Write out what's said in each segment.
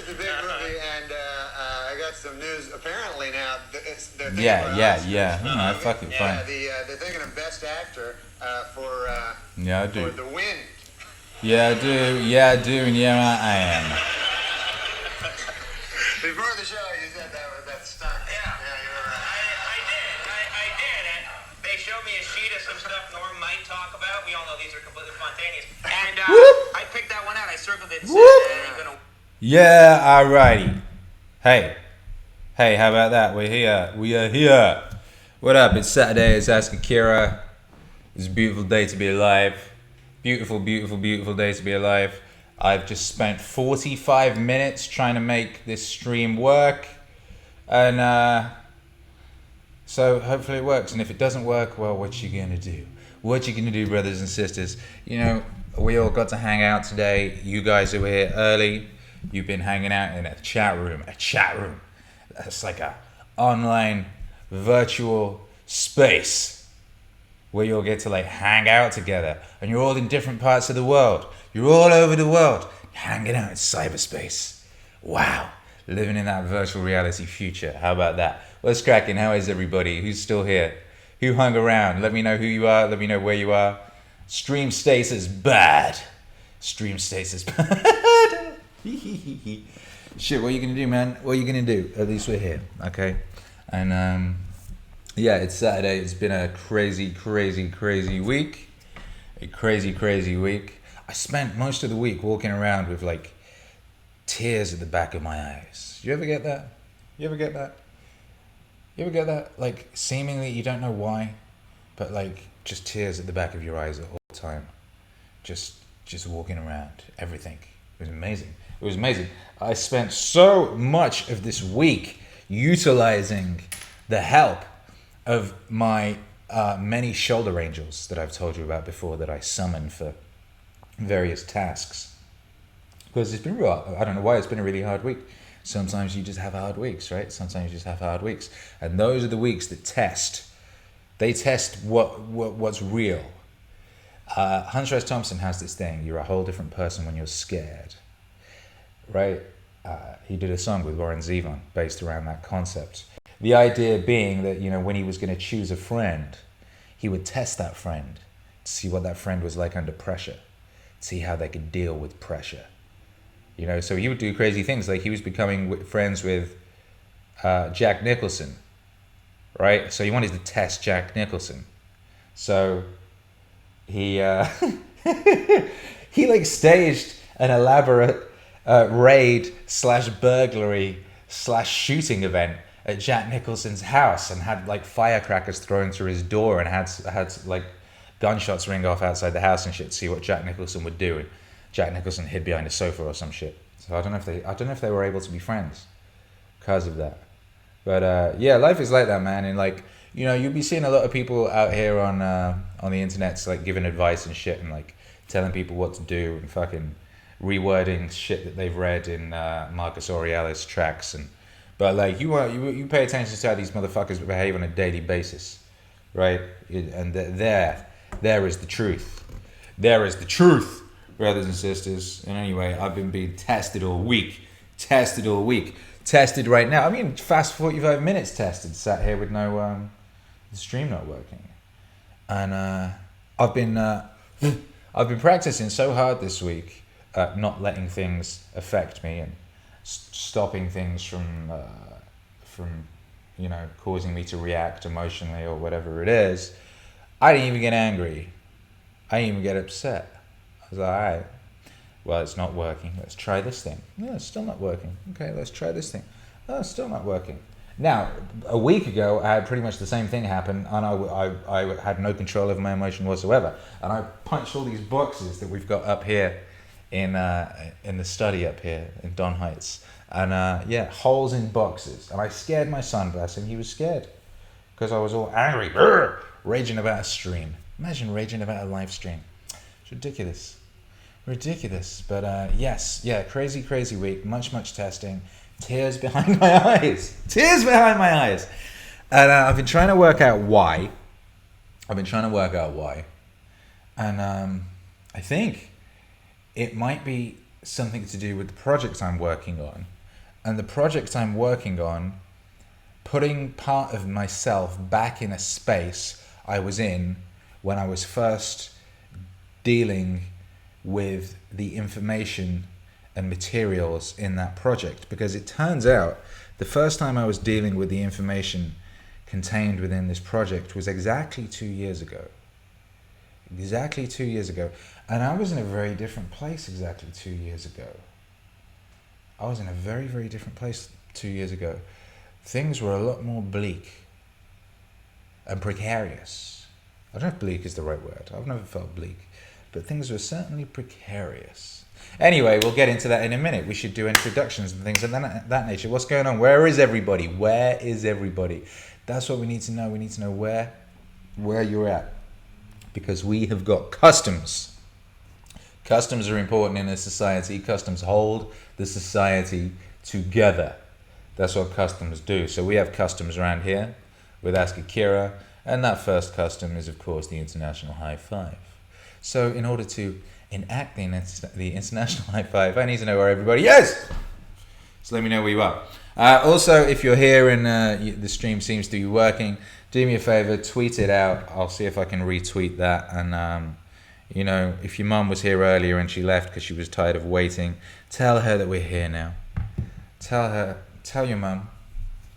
the big movie, and I got some news. Apparently now, they're thinking fucking fine. They're thinking of Best Actor for yeah, I do. For The Wind. Yeah, I do. Yeah, I do, and yeah, I am. Before the show, you said that stunt. Yeah, you're right. I did. And they showed me a sheet of some stuff Norm might talk about. We all know these are completely spontaneous. And I picked that one out. I circled it and said, I'm gonna... Yeah, alrighty. Hey, how about that? We're here. We are here. What up? It's Saturday. It's Ask Akira. It's a beautiful day to be alive. Beautiful, beautiful, beautiful day to be alive. I've just spent 45 minutes trying to make this stream work. And so hopefully it works. And if it doesn't work, well, what you gonna do? What you gonna do, brothers and sisters? You know, we all got to hang out today. You guys who were here early, you've been hanging out in a chat room. That's like a online virtual space where you'll get to like hang out together. And you're all in different parts of the world. You're all over the world, hanging out in cyberspace. Wow, living in that virtual reality future. How about that? What's cracking? How is everybody? Who's still here? Who hung around? Let me know who you are. Let me know where you are. Stream status bad. Stream status bad. Shit, what are you gonna do, man? What are you gonna do? At least we're here, okay? And yeah, it's Saturday. It's been a crazy, crazy, crazy week. A crazy, crazy week. I spent most of the week walking around with like tears at the back of my eyes. You ever get that? You ever get that? Like seemingly you don't know why, but like just tears at the back of your eyes at all time. Just walking around. Everything. It was amazing. It was amazing. I spent so much of this week utilizing the help of my many shoulder angels that I've told you about before that I summon for various tasks, because it's been real. I don't know why it's been a really hard week. Sometimes you just have hard weeks, right? Sometimes you just have hard weeks, and those are the weeks that test. They test what's real. Hunter S. Thompson has this thing: you're a whole different person when you're scared, right? He did a song with Warren Zevon based around that concept. The idea being that, you know, when he was going to choose a friend, he would test that friend to see what that friend was like under pressure. See how they could deal with pressure, you know. So he would do crazy things, like he was becoming friends with Jack Nicholson, right? So he wanted to test Jack Nicholson, so he he like staged an elaborate raid / burglary / shooting event at Jack Nicholson's house, and had like firecrackers thrown through his door, and had like gunshots ring off outside the house and shit to see what Jack Nicholson would do. And Jack Nicholson hid behind a sofa or some shit. So I don't know if they were able to be friends because of that. But yeah, life is like that, man. And like, you know, you'll be seeing a lot of people out here on the internet like giving advice and shit, and like telling people what to do, and fucking rewording shit that they've read in Marcus Aurelius tracts. But like you pay attention to how these motherfuckers behave on a daily basis, right? And there is the truth. There is the truth, brothers and sisters. And anyway, I've been being tested all week. Tested right now. I mean, fast 45 minutes tested. Sat here with no the stream not working. And I've been practicing so hard this week, not letting things affect me, and stopping things from you know, causing me to react emotionally or whatever it is. I didn't even get angry. I didn't even get upset. I was like, all right, well, it's not working. Let's try this thing. No, it's still not working. Okay, let's try this thing. Oh, it's still not working. Now, a week ago, I had pretty much the same thing happen, and I had no control over my emotion whatsoever. And I punched all these boxes that we've got up here in the study up here in Don Heights. And yeah, holes in boxes. And I scared my son, bless him. He was scared because I was all angry, raging about a stream. Imagine raging about a live stream. It's ridiculous. But yes, yeah, crazy week. Much testing. Tears behind my eyes. And I've been trying to work out why. And I think it might be something to do with the project I'm working on. And the project I'm working on, putting part of myself back in a space I was in when I was first dealing with the information and materials in that project. Because it turns out the first time I was dealing with the information contained within this project was exactly 2 years ago. Exactly 2 years ago. And I was in a very different place exactly 2 years ago. I was in a very, very different place 2 years ago. Things were a lot more bleak and precarious. I don't know if bleak is the right word. I've never felt bleak. But things were certainly precarious. Anyway, we'll get into that in a minute. We should do introductions and things of that nature. What's going on? Where is everybody? Where is everybody? That's what we need to know. We need to know where you're at. Because we have got customs. Customs are important in a society. Customs hold the society together. That's what customs do. So we have customs around here with Ask Akira. And that first custom is, of course, the international high five. So in order to enact the international high five, I need to know where everybody is. So let me know where you are. Also, if you're here and the stream seems to be working, do me a favor, tweet it out. I'll see if I can retweet that. And, you know, if your mum was here earlier and she left because she was tired of waiting, tell her that we're here now. Tell your mum.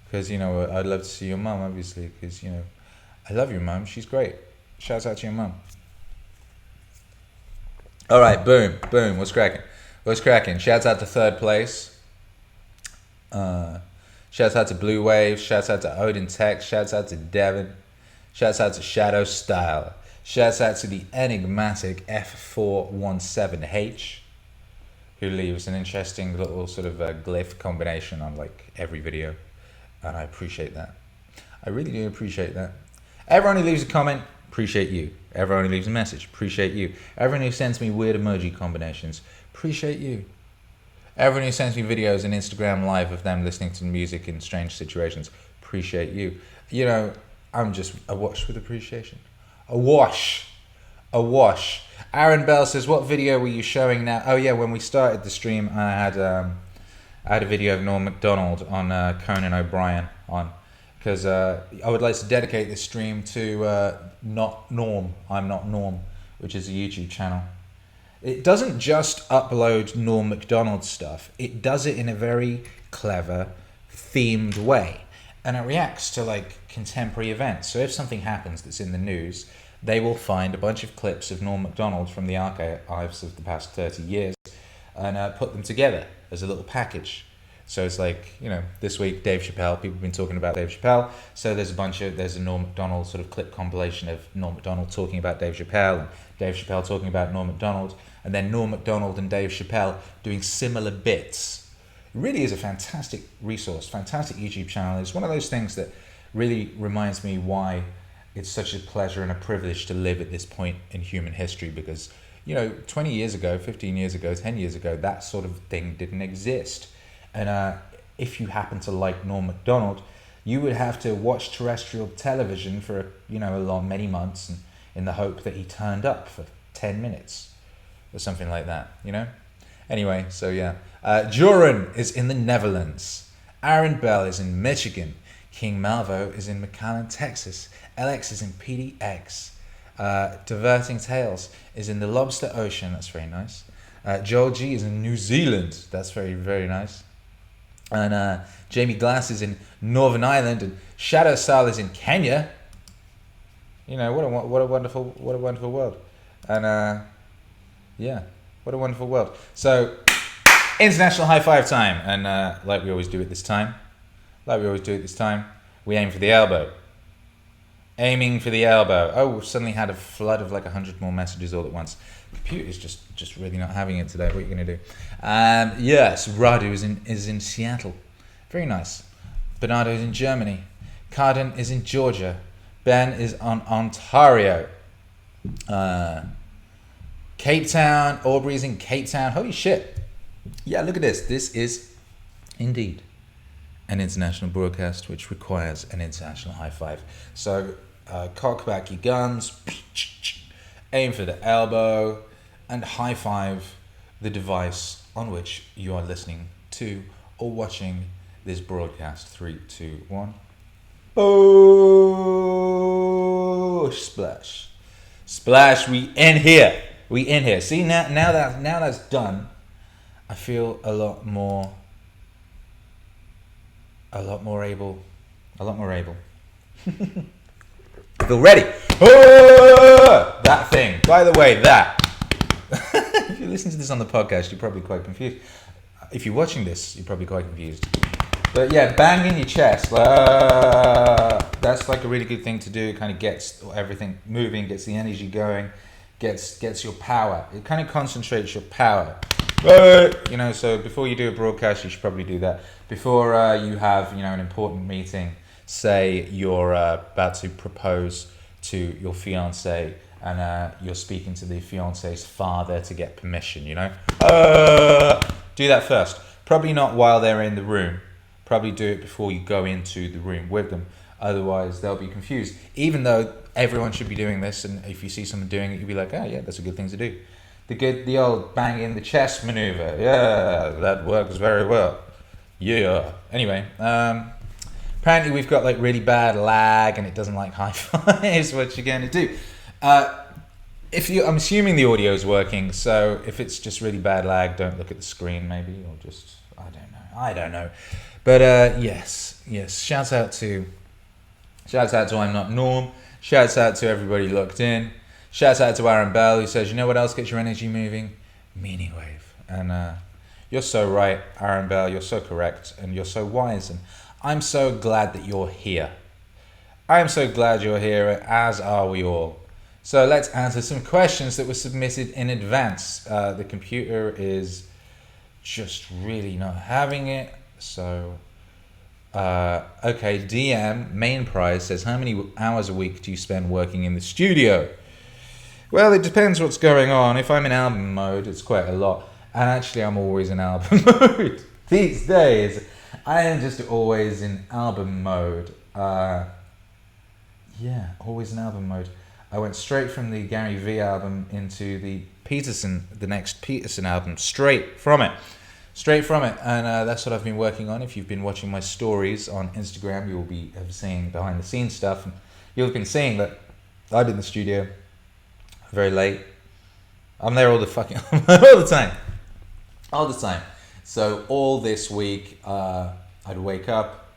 Because, you know, I'd love to see your mum, obviously. Because, you know, I love your mum. She's great. Shouts out to your mum. All right, boom. What's cracking? Shouts out to third place. Shouts out to Blue Wave. Shouts out to Odin Tech. Shouts out to Devin. Shouts out to Shadow Style. Shouts out to the enigmatic F417H, who leaves an interesting little sort of glyph combination on like every video, and I appreciate that. I really do appreciate that. Everyone who leaves a comment, appreciate you. Everyone who leaves a message, appreciate you. Everyone who sends me weird emoji combinations, appreciate you. Everyone who sends me videos and Instagram live of them listening to music in strange situations, appreciate you. You know, I'm just awash with appreciation. Awash. Aaron Bell says, what video were you showing now? Oh yeah, when we started the stream, I had a video of Norm Macdonald on Conan O'Brien on. Because I would like to dedicate this stream to Not Norm, I'm Not Norm, which is a YouTube channel. It doesn't just upload Norm Macdonald stuff, it does it in a very clever, themed way. And it reacts to like contemporary events. So if something happens that's in the news, they will find a bunch of clips of Norm Macdonald from the archives of the past 30 years and put them together as a little package. So it's like, you know, this week, Dave Chappelle, people have been talking about Dave Chappelle. So there's a Norm Macdonald sort of clip compilation of Norm Macdonald talking about Dave Chappelle and Dave Chappelle talking about Norm Macdonald, and then Norm Macdonald and Dave Chappelle doing similar bits. It really is a fantastic resource, fantastic YouTube channel. It's one of those things that really reminds me why it's such a pleasure and a privilege to live at this point in human history, because, you know, 20 years ago, 15 years ago, 10 years ago, that sort of thing didn't exist. And if you happen to like Norm Macdonald, you would have to watch terrestrial television for, you know, many months, and in the hope that he turned up for 10 minutes or something like that, you know? Anyway, so yeah. Joran is in the Netherlands. Aaron Bell is in Michigan. King Malvo is in McAllen, Texas. LX is in PDX. Diverting Tales is in the Lobster Ocean. That's very nice. Joel G is in New Zealand. That's very, very nice. And Jamie Glass is in Northern Ireland, and Shadow Style is in Kenya. You know, what a wonderful world. And yeah, what a wonderful world. So, international high five time, and like we always do at this time, we aim for the elbow. Aiming for the elbow. Oh, we've suddenly had a flood of like 100 more messages all at once. Computer's just really not having it today. What are you going to do? Yes, Radu is in Seattle. Very nice. Bernardo is in Germany. Carden is in Georgia. Ben is on Ontario. Cape Town. Aubrey's in Cape Town. Holy shit. Yeah, look at this. This is indeed an international broadcast which requires an international high five. So cock back your guns, aim for the elbow, and high five the device on which you are listening to or watching this broadcast. 3, 2, 1. Oh, splash. Splash, we in here. We in here. See, now that's done, I feel a lot more able. I feel ready. Oh, that thing. By the way, that. If you listen to this on the podcast, you're probably quite confused. If you're watching this, you're probably quite confused. But yeah, banging your chest. That's like a really good thing to do. It kind of gets everything moving, gets the energy going, gets your power. It kind of concentrates your power. You know, so before you do a broadcast, you should probably do that. Before you have, you know, an important meeting, say you're about to propose to your fiance and you're speaking to the fiance's father to get permission, you know? Do that first. Probably not while they're in the room. Probably do it before you go into the room with them. Otherwise, they'll be confused. Even though everyone should be doing this, and if you see someone doing it, you'll be like, oh yeah, that's a good thing to do. The old banging the chest maneuver. Yeah, that works very well. Yeah. Anyway, apparently we've got like really bad lag and it doesn't like high fives. What you gonna do? I'm assuming the audio is working, so if it's just really bad lag, don't look at the screen maybe, or just, I don't know. But yes. Shouts out to I'm Not Norm. Shouts out to everybody locked in. Shouts out to Aaron Bell, who says, you know what else gets your energy moving? MEANINGWAVE. And you're so right, Aaron Bell. You're so correct, and you're so wise. And I'm so glad that you're here. I am so glad you're here, as are we all. So let's answer some questions that were submitted in advance. The computer is just really not having it. So, okay, DM, main prize, says, how many hours a week do you spend working in the studio? Well, it depends what's going on. If I'm in album mode, it's quite a lot. And actually, I'm always in album mode. These days, I am just always in album mode. Yeah, always in album mode. I went straight from the Gary V album into the next Peterson album, straight from it. And that's what I've been working on. If you've been watching my stories on Instagram, you'll be seeing behind the scenes stuff. And you'll have been seeing that I'm in the studio very late. I'm there all the time. So all this week, I'd wake up,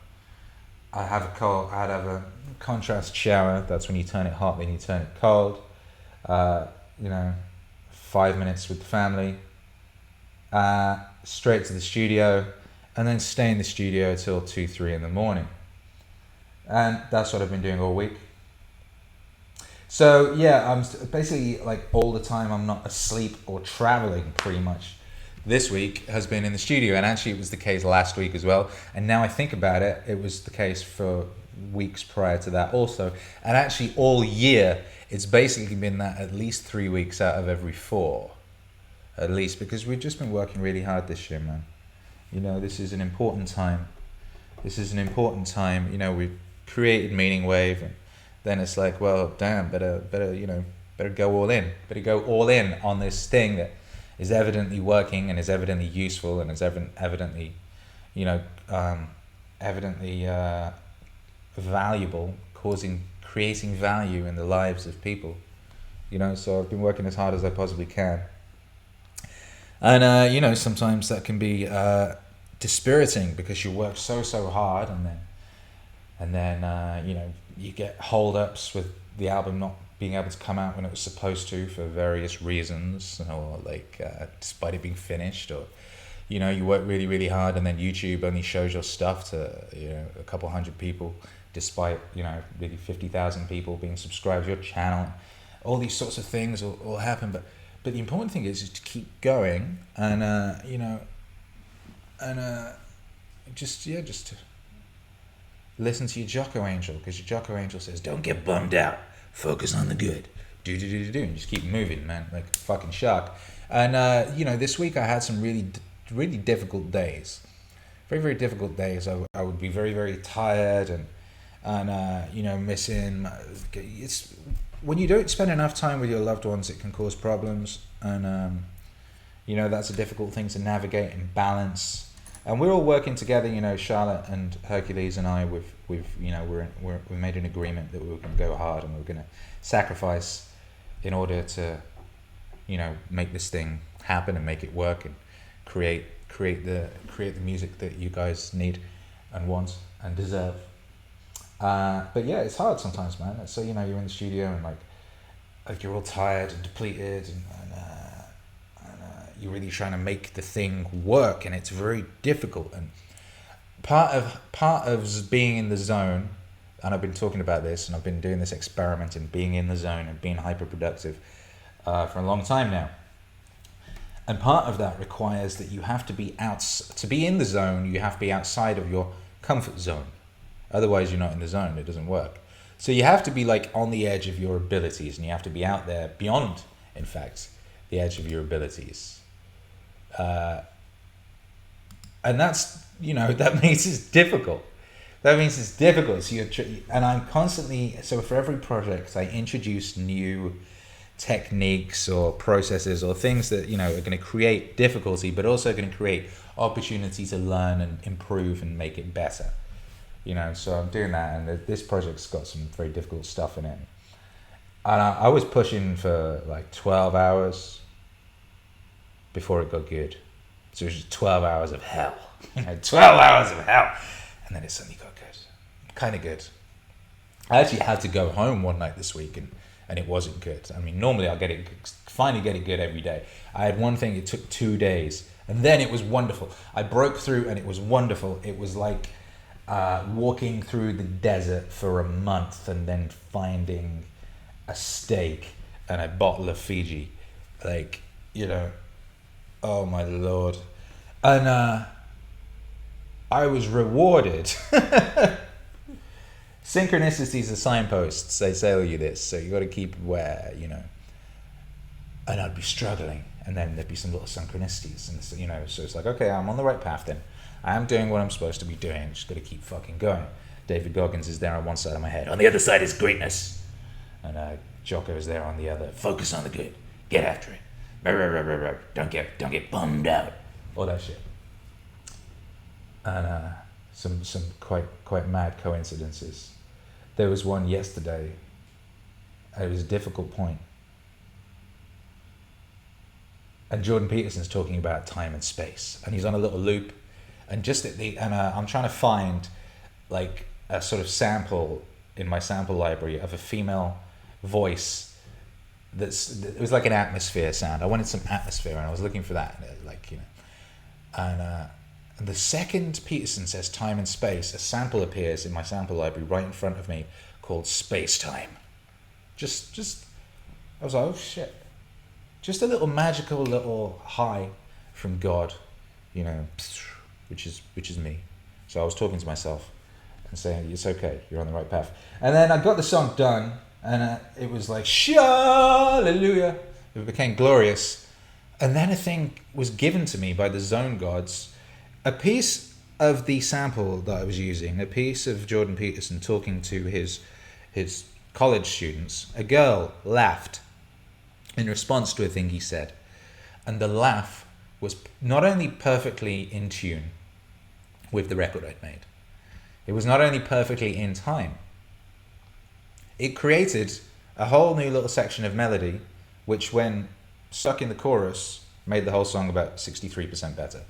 I'd have a contrast shower. That's when you turn it hot, then you turn it cold. 5 minutes with the family, straight to the studio, and then stay in the studio till 2, 3 in the morning. And that's what I've been doing all week. So yeah, I'm basically like all the time I'm not asleep or traveling pretty much. This week has been in the studio, and actually it was the case last week as well. And now I think about it, it was the case for weeks prior to that also. And actually all year, it's basically been that at least 3 weeks out of every 4. At least, because we've just been working really hard this year, man. You know, this is an important time. You know, we've created MEANINGWAVE, and then it's like, well, damn, better go all in. Better go all in on this thing that is evidently working and is evidently useful and is evidently valuable, creating value in the lives of people. You know, so I've been working as hard as I possibly can. And sometimes that can be dispiriting because you work so hard, and then you get hold-ups with the album not being able to come out when it was supposed to for various reasons, or despite it being finished, or you work really hard and then YouTube only shows your stuff to a couple hundred people, despite really 50,000 people being subscribed to your channel. All these sorts of things will happen, but the important thing is to keep going, and just to listen to your Jocko Angel, because your Jocko Angel says, don't get bummed out, focus on the good, do, and just keep moving, man, like a fucking shark. And this week I had some really difficult days, very difficult days. I would be very tired, and missing. It's when you don't spend enough time with your loved ones, it can cause problems, and You know, that's a difficult thing to navigate and balance. And we're all working together, you know, Charlotte and Hercules and I, we've you know, we made an agreement that we were going to go hard and we were going to sacrifice in order to, you know, make this thing happen and make it work and create the music that you guys need and want and deserve. But yeah, it's hard sometimes, man. So, you know, you're in the studio and like you're all tired and depleted and you're really trying to make the thing work, and it's very difficult. And part of being in the zone, and I've been talking about this, and I've been doing this experiment in being in the zone and being hyper productive for a long time now. And part of that requires that you have to be to be in the zone. You have to be outside of your comfort zone. Otherwise, you're not in the zone. It doesn't work. So you have to be like on the edge of your abilities, and you have to be out there beyond, in fact, the edge of your abilities. And that's, you know, that means it's difficult. That means it's difficult. So and I'm constantly, so for every project, I introduce new techniques or processes or things that, you know, are going to create difficulty, but also going to create opportunity to learn and improve and make it better. You know, so I'm doing that, and this project's got some very difficult stuff in it. And I was pushing for like 12 hours before it got good. So it was just 12 hours of hell. You know, 12 hours of hell. And then it suddenly got good. Kind of good. I actually had to go home one night this week and it wasn't good. I mean, normally I'll finally get it good every day. I had one thing, it took 2 days. And then it was wonderful. I broke through and it was wonderful. It was like walking through the desert for a month and then finding a steak and a bottle of Fiji. Like, you know, oh my Lord. And I was rewarded. Synchronicities are signposts. They tell you this, so you got to keep aware, you know. And I'd be struggling, and then there'd be some little synchronicities, and so, you know, so it's like, okay, I'm on the right path then. I am doing what I'm supposed to be doing. Just got to keep fucking going. David Goggins is there on one side of my head. On the other side is greatness. And Jocko is there on the other. Focus on the good. Get after it. Don't get bummed out. All that shit. And some quite mad coincidences. There was one yesterday. It was a difficult point. And Jordan Peterson's talking about time and space, and he's on a little loop. And just at I'm trying to find like a sort of sample in my sample library of a female voice it was like an atmosphere sound. I wanted some atmosphere, and I was looking for that, like, you know. And the second Peterson says time and space, a sample appears in my sample library right in front of me called Space Time. Just I was like, oh shit. Just a little magical little high from God, you know, which is me. So I was talking to myself and saying, it's okay, you're on the right path. And then I got the song done, and it was like, hallelujah. It became glorious. And then a thing was given to me by the Zone Gods, a piece of the sample that I was using, a piece of Jordan Peterson talking to his college students. A girl laughed in response to a thing he said. And the laugh was not only perfectly in tune with the record I'd made, it was not only perfectly in time, it created a whole new little section of melody, which when stuck in the chorus, made the whole song about 63% better.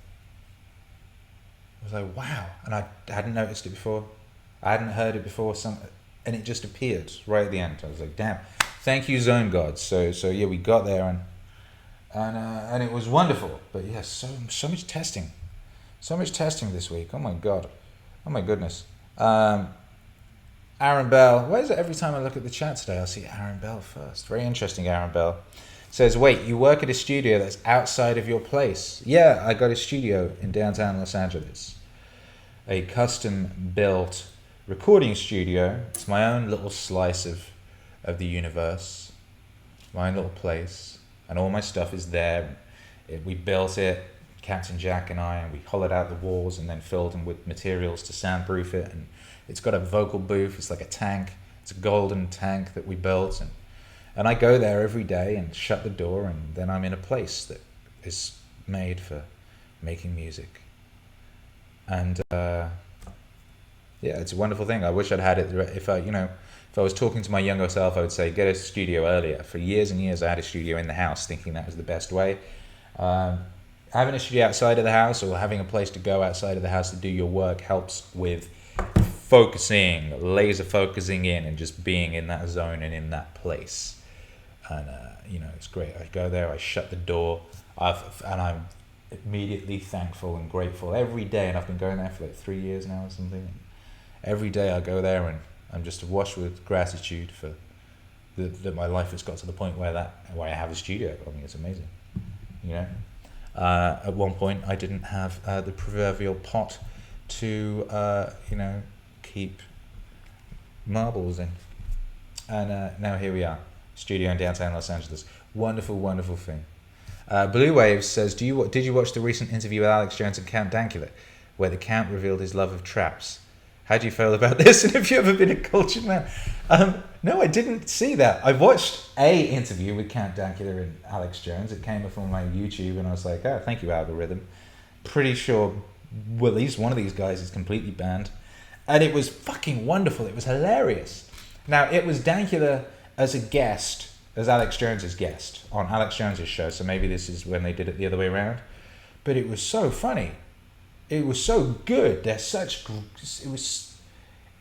I was like, wow. And I hadn't noticed it before. I hadn't heard it before. And it just appeared right at the end. I was like, damn. Thank you, Zone Gods. So yeah, we got there and it was wonderful. But yeah, so much testing. So much testing this week. Oh my God. Oh my goodness. Aaron Bell. Why is it every time I look at the chat today, I'll see Aaron Bell first? Very interesting, Aaron Bell. Says, wait, you work at a studio that's outside of your place? Yeah, I got a studio in downtown Los Angeles. A custom-built recording studio. It's my own little slice of the universe. My own little place. And all my stuff is there. We built it, Captain Jack and I, and we hollowed out the walls and then filled them with materials to soundproof it. And it's got a vocal booth. It's like a tank. It's a golden tank that we built. And I go there every day and shut the door, and then I'm in a place that is made for making music. And yeah, it's a wonderful thing. I wish I'd had it. If I was talking to my younger self, I would say get a studio earlier. For years and years, I had a studio in the house, thinking that was the best way. Having a studio outside of the house, or having a place to go outside of the house to do your work, helps with focusing, laser focusing in, and just being in that zone and in that place. And it's great. I go there, I shut the door, and I'm immediately thankful and grateful every day. And I've been going there for like 3 years now or something. Every day I go there and I'm just awash with gratitude for that my life has got to the point where I have a studio. I mean, it's amazing. At one point I didn't have the proverbial pot to keep marbles in, and now here we are, studio in downtown Los Angeles. Wonderful, wonderful thing. Blue Waves says, did you watch the recent interview with Alex Jones and Count Dankula, where the Count revealed his love of traps? How do you feel about this? And have you ever been a cultured man? No, I didn't see that. I've watched a interview with Count Dankula and Alex Jones. It came up on my YouTube, and I was like, oh, thank you, algorithm. Pretty sure, well, at least one of these guys is completely banned. And it was fucking wonderful. It was hilarious. Now, it was Dankula as a guest, as Alex Jones's guest on Alex Jones's show. So maybe this is when they did it the other way around. But it was so funny. It was so good. It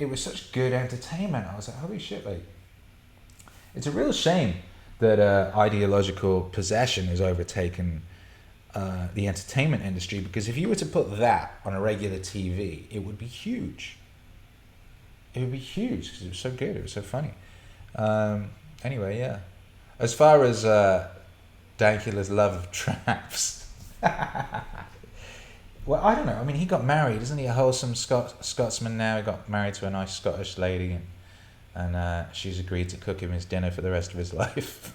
was such good entertainment. I was like, holy shit, like, it's a real shame that ideological possession has overtaken the entertainment industry, because if you were to put that on a regular TV, it would be huge. It would be huge because it was so good. It was so funny. Anyway, yeah. As far as Dankula's love of traps, well, I don't know. I mean, he got married. Isn't he a wholesome Scotsman now? He got married to a nice Scottish lady, and she's agreed to cook him his dinner for the rest of his life.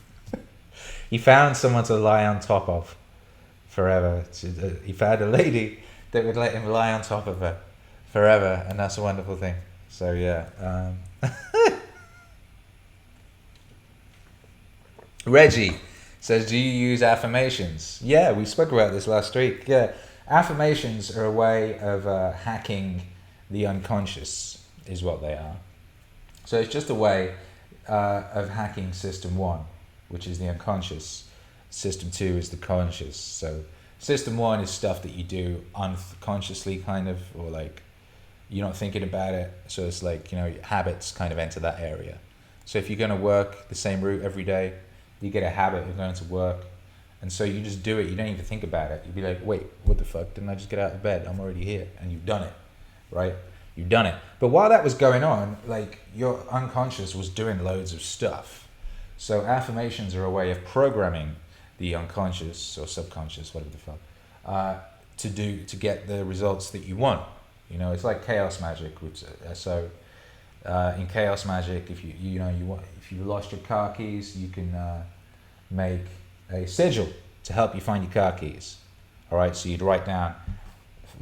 He found someone to lie on top of forever. He found a lady that would let him lie on top of her forever, and that's a wonderful thing. So, yeah. Reggie says, do you use affirmations? Yeah, we spoke about this last week. Yeah. Affirmations are a way of hacking the unconscious, is what they are. So it's just a way of hacking system 1, which is the unconscious. System 2 is the conscious. So system 1 is stuff that you do unconsciously, kind of, or like you're not thinking about it. So it's like, habits kind of enter that area. So if you're going to work the same route every day, you get a habit of going to work. And so you just do it. You don't even think about it. You'd be like, wait, what the fuck? Didn't I just get out of bed? I'm already here. And you've done it, right? You've done it. But while that was going on, like, your unconscious was doing loads of stuff. So affirmations are a way of programming the unconscious or subconscious, whatever the fuck, to get the results that you want. It's like chaos magic. Which, in chaos magic, if if you lost your car keys, you can make a sigil to help you find your car keys. All right, so you'd write down,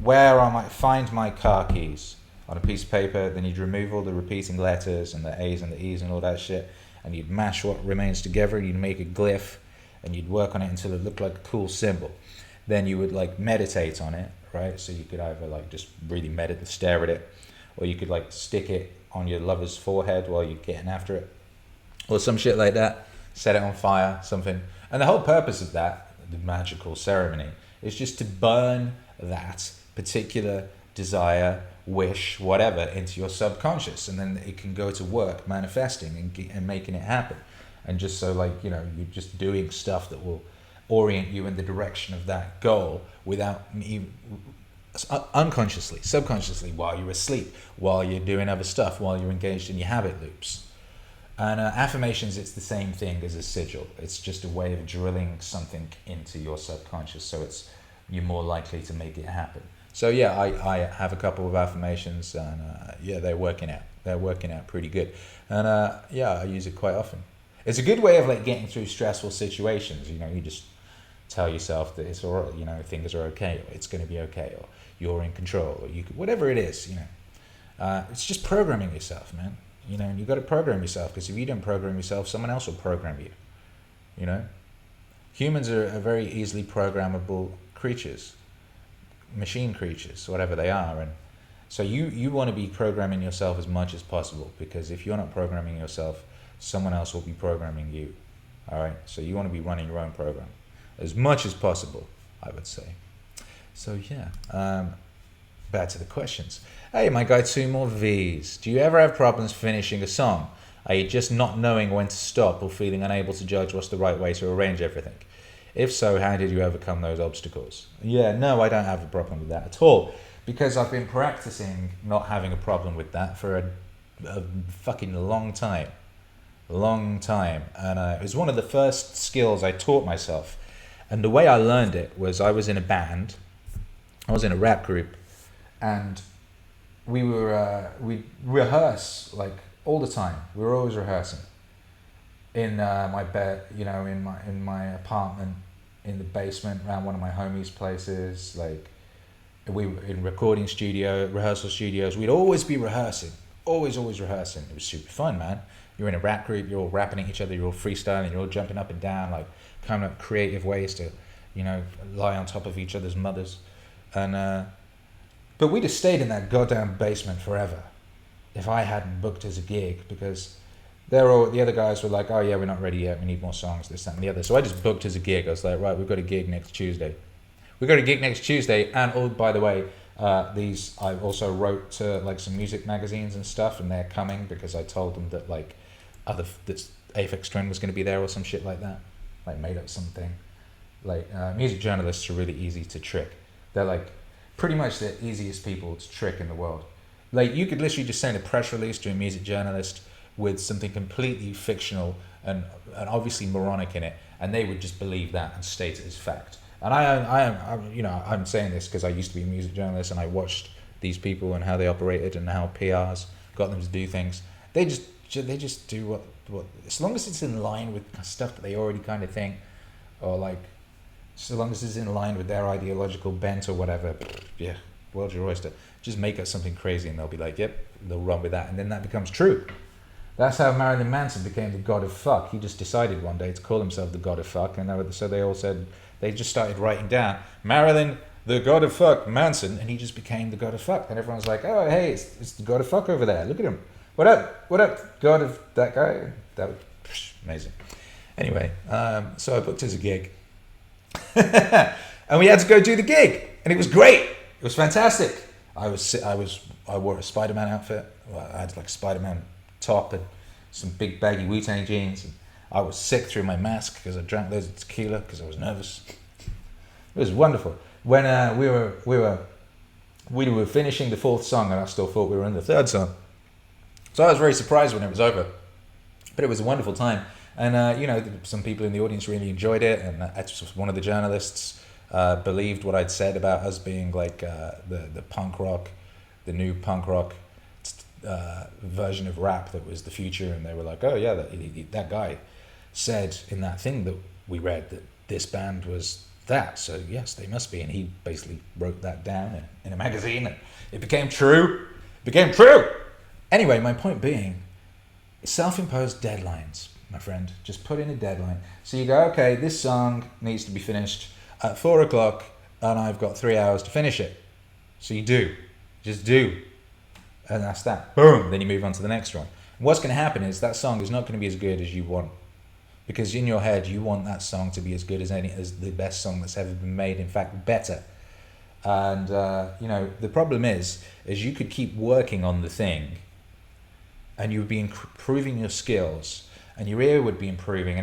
where I might find my car keys, on a piece of paper. Then you'd remove all the repeating letters and the A's and the E's and all that shit, and you'd mash what remains together, and you'd make a glyph, and you'd work on it until it looked like a cool symbol. Then you would like meditate on it, right? So you could either like just really meditate, stare at it, or you could like stick it on your lover's forehead while you're getting after it, or some shit like that. Set it on fire, something. And the whole purpose of that, the magical ceremony, is just to burn that particular desire, wish, whatever, into your subconscious, and then it can go to work manifesting and making it happen. And just so, like, you're just doing stuff that will orient you in the direction of that goal without unconsciously, subconsciously, while you're asleep, while you're doing other stuff, while you're engaged in your habit loops. And affirmations, it's the same thing as a sigil. It's just a way of drilling something into your subconscious, so you're more likely to make it happen. So yeah, I have a couple of affirmations, and yeah, they're working out. They're working out pretty good, and yeah, I use it quite often. It's a good way of like getting through stressful situations. You just tell yourself that it's all right. Things are okay, or it's going to be okay, or you're in control, or whatever it is. It's just programming yourself, man. And you've got to program yourself, because if you don't program yourself, someone else will program you. Humans are very easily programmable creatures, machine creatures, whatever they are. And so you want to be programming yourself as much as possible, because if you're not programming yourself, someone else will be programming you. All right, so you want to be running your own program as much as possible, I would say. So yeah, back to the questions. Hey, my guy, 2 more V's. Do you ever have problems finishing a song? Are you just not knowing when to stop, or feeling unable to judge what's the right way to arrange everything? If so, how did you overcome those obstacles? Yeah, no, I don't have a problem with that at all, because I've been practicing not having a problem with that for a fucking long time. And it was one of the first skills I taught myself. And the way I learned it was, I was in a band, I was in a rap group, and we'd rehearse like all the time. We were always rehearsing in my bed, in my apartment, in the basement, around one of my homies' places. Like, we were in rehearsal studios. We'd always be rehearsing, always rehearsing. It was super fun, man. You're in a rap group, you're all rapping at each other, you're all freestyling, you're all jumping up and down, like coming up with creative ways to, lie on top of each other's mothers. And but we just stayed in that goddamn basement forever if I hadn't booked as a gig, because the other guys were like, oh yeah, we're not ready yet, we need more songs, this, that, and the other. So I just booked as a gig. I was like, right, we've got a gig next Tuesday. And oh, by the way, I also wrote to like some music magazines and stuff, and they're coming because I told them that like that Aphex Twin was going to be there or some shit like that. Like, made up something. Like, music journalists are really easy to trick. They're like pretty much the easiest people to trick in the world. Like, you could literally just send a press release to a music journalist with something completely fictional and obviously moronic in it, and they would just believe that and state it as fact. And I'm saying this because I used to be a music journalist, and I watched these people and how they operated and how PRs got them to do things. They just do what as long as it's in line with stuff that they already kind of think, or like, so long as it's in line with their ideological bent or whatever, yeah, world's your oyster. Just make up something crazy and they'll be like, yep, they'll run with that, and then that becomes true. That's how Marilyn Manson became the god of fuck. He just decided one day to call himself the god of fuck, and so they all said, they just started writing down, Marilyn, the god of fuck, Manson, and he just became the god of fuck. And everyone's like, oh, hey, it's the god of fuck over there. Look at him. What up, god of that guy? That was amazing. Anyway, so I booked as a gig. And we had to go do the gig, and it was great. It was fantastic. I wore a Spider-Man outfit. Well, I had like a Spider-Man top and some big baggy Wu-Tang jeans, and I was sick through my mask because I drank loads of tequila because I was nervous. It was wonderful. When we were finishing the 4th song, and I still thought we were in the 3rd song, so I was very surprised when it was over. But it was a wonderful time, and some people in the audience really enjoyed it, and one of the journalists believed what I'd said about us being like the punk rock, the new punk rock version of rap that was the future. And they were like, oh yeah, that guy said in that thing that we read that this band was that, so yes, they must be. And he basically wrote that down in a magazine, and it became true. Anyway, my point being, self-imposed deadlines, my friend. Just put in a deadline. So you go, okay, this song needs to be finished at 4 o'clock, and I've got 3 hours to finish it. So you just do. And that's that. Boom. Then you move on to the next one. And what's going to happen is that song is not going to be as good as you want, because in your head you want that song to be as good as the best song that's ever been made. In fact, better. And the problem is you could keep working on the thing, and you would be improving your skills, and your ear would be improving,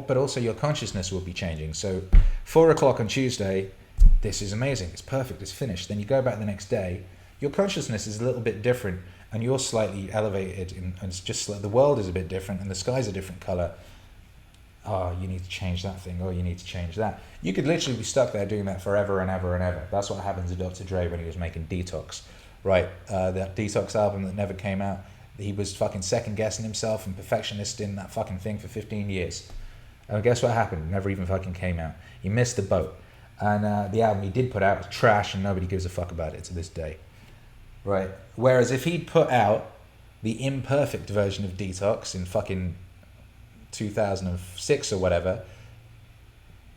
but also your consciousness would be changing. So 4 o'clock on Tuesday, this is amazing. It's perfect. It's finished. Then you go back the next day. Your consciousness is a little bit different, and you're slightly elevated, and it's just like the world is a bit different, and the sky's a different color. Oh, you need to change that thing. Oh, you need to change that. You could literally be stuck there doing that forever and ever and ever. That's what happened to Dr. Dre when he was making Detox, right? That Detox album that never came out. He was fucking second guessing himself and perfectionist in that fucking thing for 15 years. And guess what happened? It never even fucking came out. He missed the boat. And the album he did put out was trash, and nobody gives a fuck about it to this day. Right? Whereas if he'd put out the imperfect version of Detox in fucking 2006 or whatever,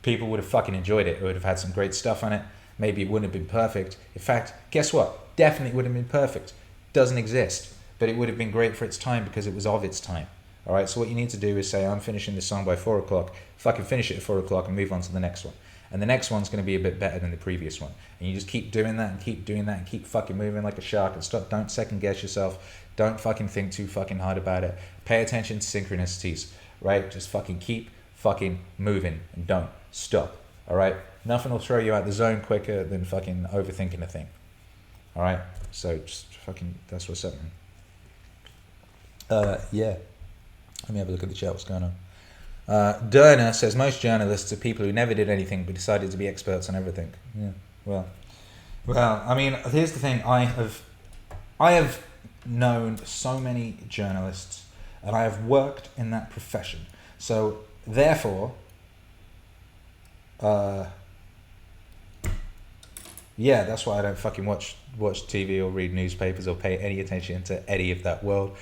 people would have fucking enjoyed it. It would have had some great stuff on it. Maybe it wouldn't have been perfect. In fact, guess what? Definitely would have been perfect. Doesn't exist. But it would have been great for its time because it was of its time. All right, so what you need to do is say, I'm finishing this song by 4 o'clock. Fucking finish it at 4 o'clock and move on to the next one. And the next one's going to be a bit better than the previous one. And you just keep doing that and keep doing that and keep fucking moving like a shark and stop. Don't second guess yourself. Don't fucking think too fucking hard about it. Pay attention to synchronicities, right? Just fucking keep fucking moving and don't stop, all right? Nothing will throw you out the zone quicker than fucking overthinking a thing, all right? So just fucking, that's what's up, man. Yeah. Let me have a look at the chat. What's going on? Derner says most journalists are people who never did anything but decided to be experts on everything. Yeah. Well. I mean, here's the thing. I have known so many journalists, and I have worked in that profession. So therefore, yeah, that's why I don't fucking watch TV or read newspapers or pay any attention to any of that world.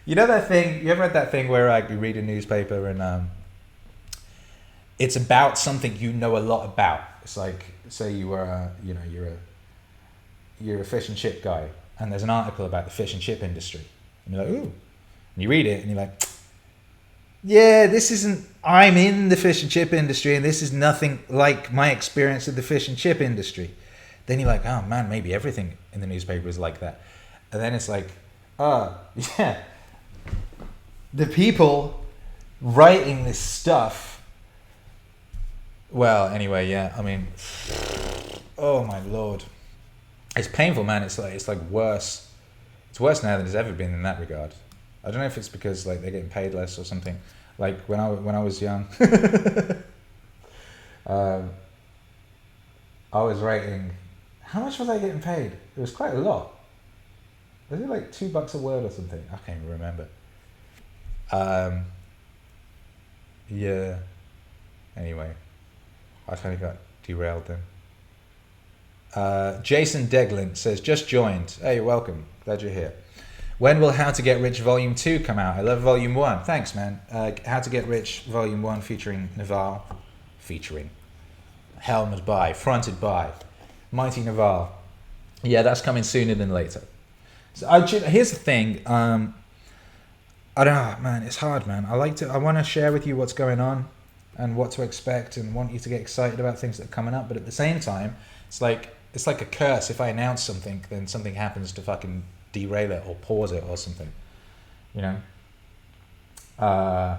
You know that thing? You ever read that thing where you read a newspaper and it's about something you know a lot about? It's like, say you were, you're a fish and chip guy, and there's an article about the fish and chip industry, and you're like, ooh, and you read it, and you're like, yeah, this isn't. I'm in the fish and chip industry, and this is nothing like my experience with the fish and chip industry. Then you're like, oh man, maybe everything in the newspaper is like that, and then it's like, yeah, the people writing this stuff. Well, anyway, yeah, I mean, oh my lord, it's painful, man. It's like worse. It's worse now than it's ever been in that regard. I don't know if it's because like they're getting paid less or something. Like when I was young, I was writing. How much was I getting paid? It was quite a lot. Was it like $2 a word or something? I can't even remember. Yeah. Anyway, I kind of got derailed then. Jason Deglin says, just joined. Hey, welcome. Glad you're here. When will How to Get Rich Volume 2 come out? I love Volume 1. Thanks, man. How to Get Rich Volume 1 featuring Naval. Featuring. Helmed by. Fronted by. Mighty Naval. Yeah, that's coming sooner than later. So here's the thing. I don't know, man. It's hard, man. I want to share with you what's going on and what to expect and want you to get excited about things that are coming up. But at the same time, it's like a curse. If I announce something, then something happens to fucking derail it or pause it or something, you know. I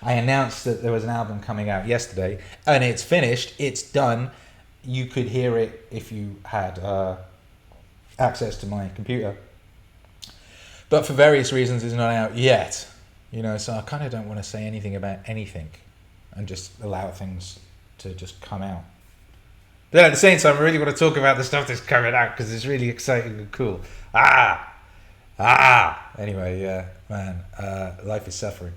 announced that there was an album coming out yesterday and it's finished, it's done. You could hear it if you had access to my computer, but for various reasons it's not out yet, you know. So I kind of don't want to say anything about anything and just allow things to just come out. But at the same time, I really want to talk about the stuff that's coming out because it's really exciting and cool. Anyway, yeah, man, life is suffering.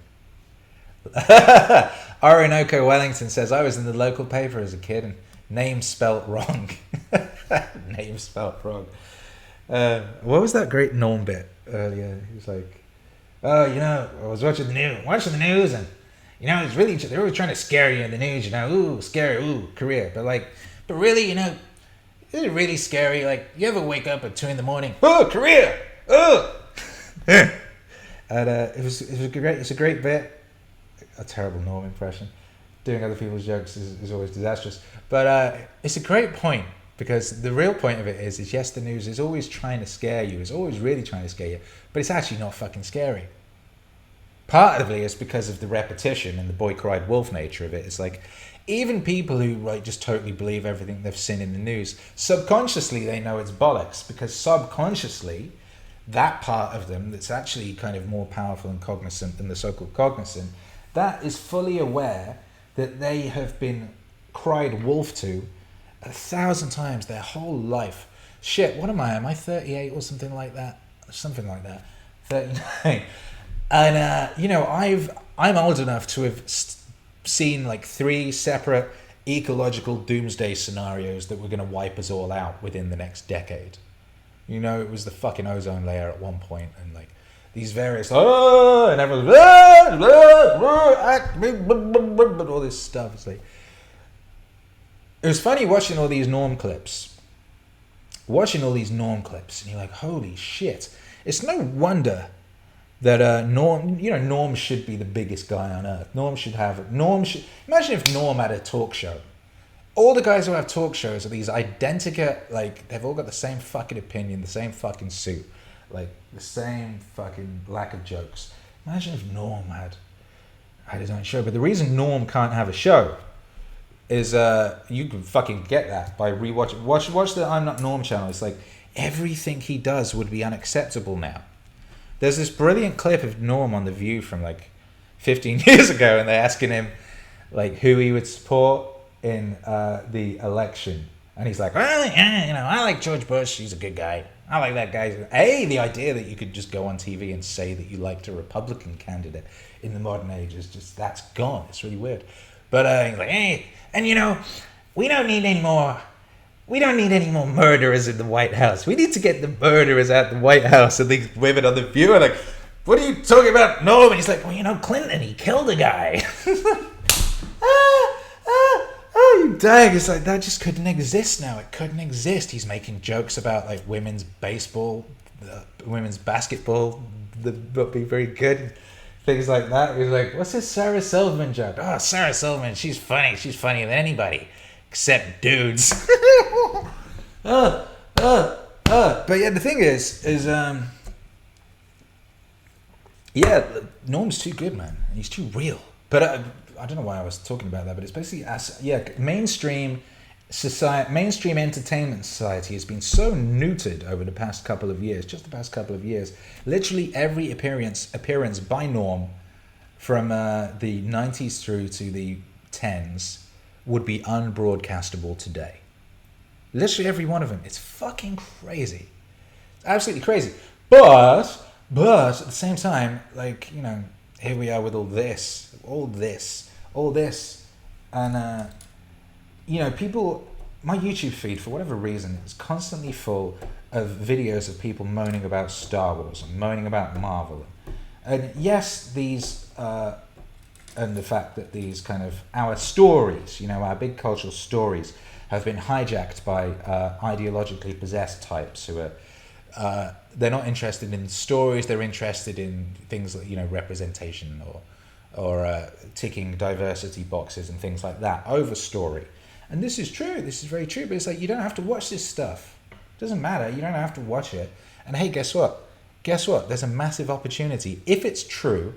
Orinoco Wellington says, I was in the local paper as a kid and name spelt wrong. Name spelt wrong. What was that great Norm bit earlier? He was like, oh, I was watching the news and, it's really, they're always trying to scare you in the news, ooh, scary, ooh, Korea. But really, is it really scary? Like, you ever wake up at 2 a.m, oh, Korea, oh! And it's a great bit. A terrible Norm impression. Doing other people's jokes is always disastrous. But it's a great point, because the real point of it is yes, the news is always trying to scare you. It's always really trying to scare you. But it's actually not fucking scary. Partly it's because of the repetition and the boy cried wolf nature of it. It's like, even people who just totally believe everything they've seen in the news, subconsciously they know it's bollocks, because subconsciously that part of them that's actually kind of more powerful and cognizant than the so-called cognizant, that is fully aware that they have been cried wolf to 1,000 times their whole life. Shit, what am I? Am I 38 or something like that? Something like that. 39. And, I'm old enough to have seen like 3 separate ecological doomsday scenarios that were going to wipe us all out within the next decade. It was the fucking ozone layer at one point, and like these various and everyone's all this stuff. It's like, it was funny watching all these Norm clips. And you're like, holy shit. It's no wonder that Norm should be the biggest guy on earth. Imagine if Norm had a talk show. All the guys who have talk shows are these identical, like, they've all got the same fucking opinion, the same fucking suit, like, the same fucking lack of jokes. Imagine if Norm had his own show. But the reason Norm can't have a show is you can fucking get that by rewatching. Watch the I'm Not Norm channel. It's like everything he does would be unacceptable now. There's this brilliant clip of Norm on The View from like 15 years ago, and they're asking him like who he would support in the election, and he's like, well, yeah, I like George Bush. He's a good guy. I like that guy. The idea that you could just go on TV and say that you liked a Republican candidate in the modern age is just, that's gone. It's really weird. But he's like, hey, and we don't need any more murderers in the White House. We need to get the murderers out the White House. And these women on The View are like, what are you talking about? No. And he's like, well, Clinton, he killed a guy. You dying. It's like, that just couldn't exist now. It couldn't exist. He's making jokes about like women's baseball, women's basketball, that be very good. Things like that. He's like, what's this Sarah Silverman joke? Oh, Sarah Silverman, she's funny. She's funnier than anybody, except dudes. But yeah, the thing is Norm's too good, man. He's too real. But I don't know why I was talking about that, but it's basically, mainstream entertainment society has been so neutered over the past couple of years, literally every appearance by Norm from the 90s through to the 10s would be unbroadcastable today. Literally every one of them. It's fucking crazy. It's absolutely crazy. But at the same time, like, here we are with all this. And, people, my YouTube feed, for whatever reason, is constantly full of videos of people moaning about Star Wars and moaning about Marvel. And yes, these, and the fact that these kind of, our stories, our big cultural stories, have been hijacked by ideologically possessed types who are, they're not interested in stories, they're interested in things like, representation or ticking diversity boxes and things like that over story. And this is true, this is very true, but it's like, you don't have to watch this stuff. It doesn't matter, you don't have to watch it. And hey, guess what? There's a massive opportunity, if it's true,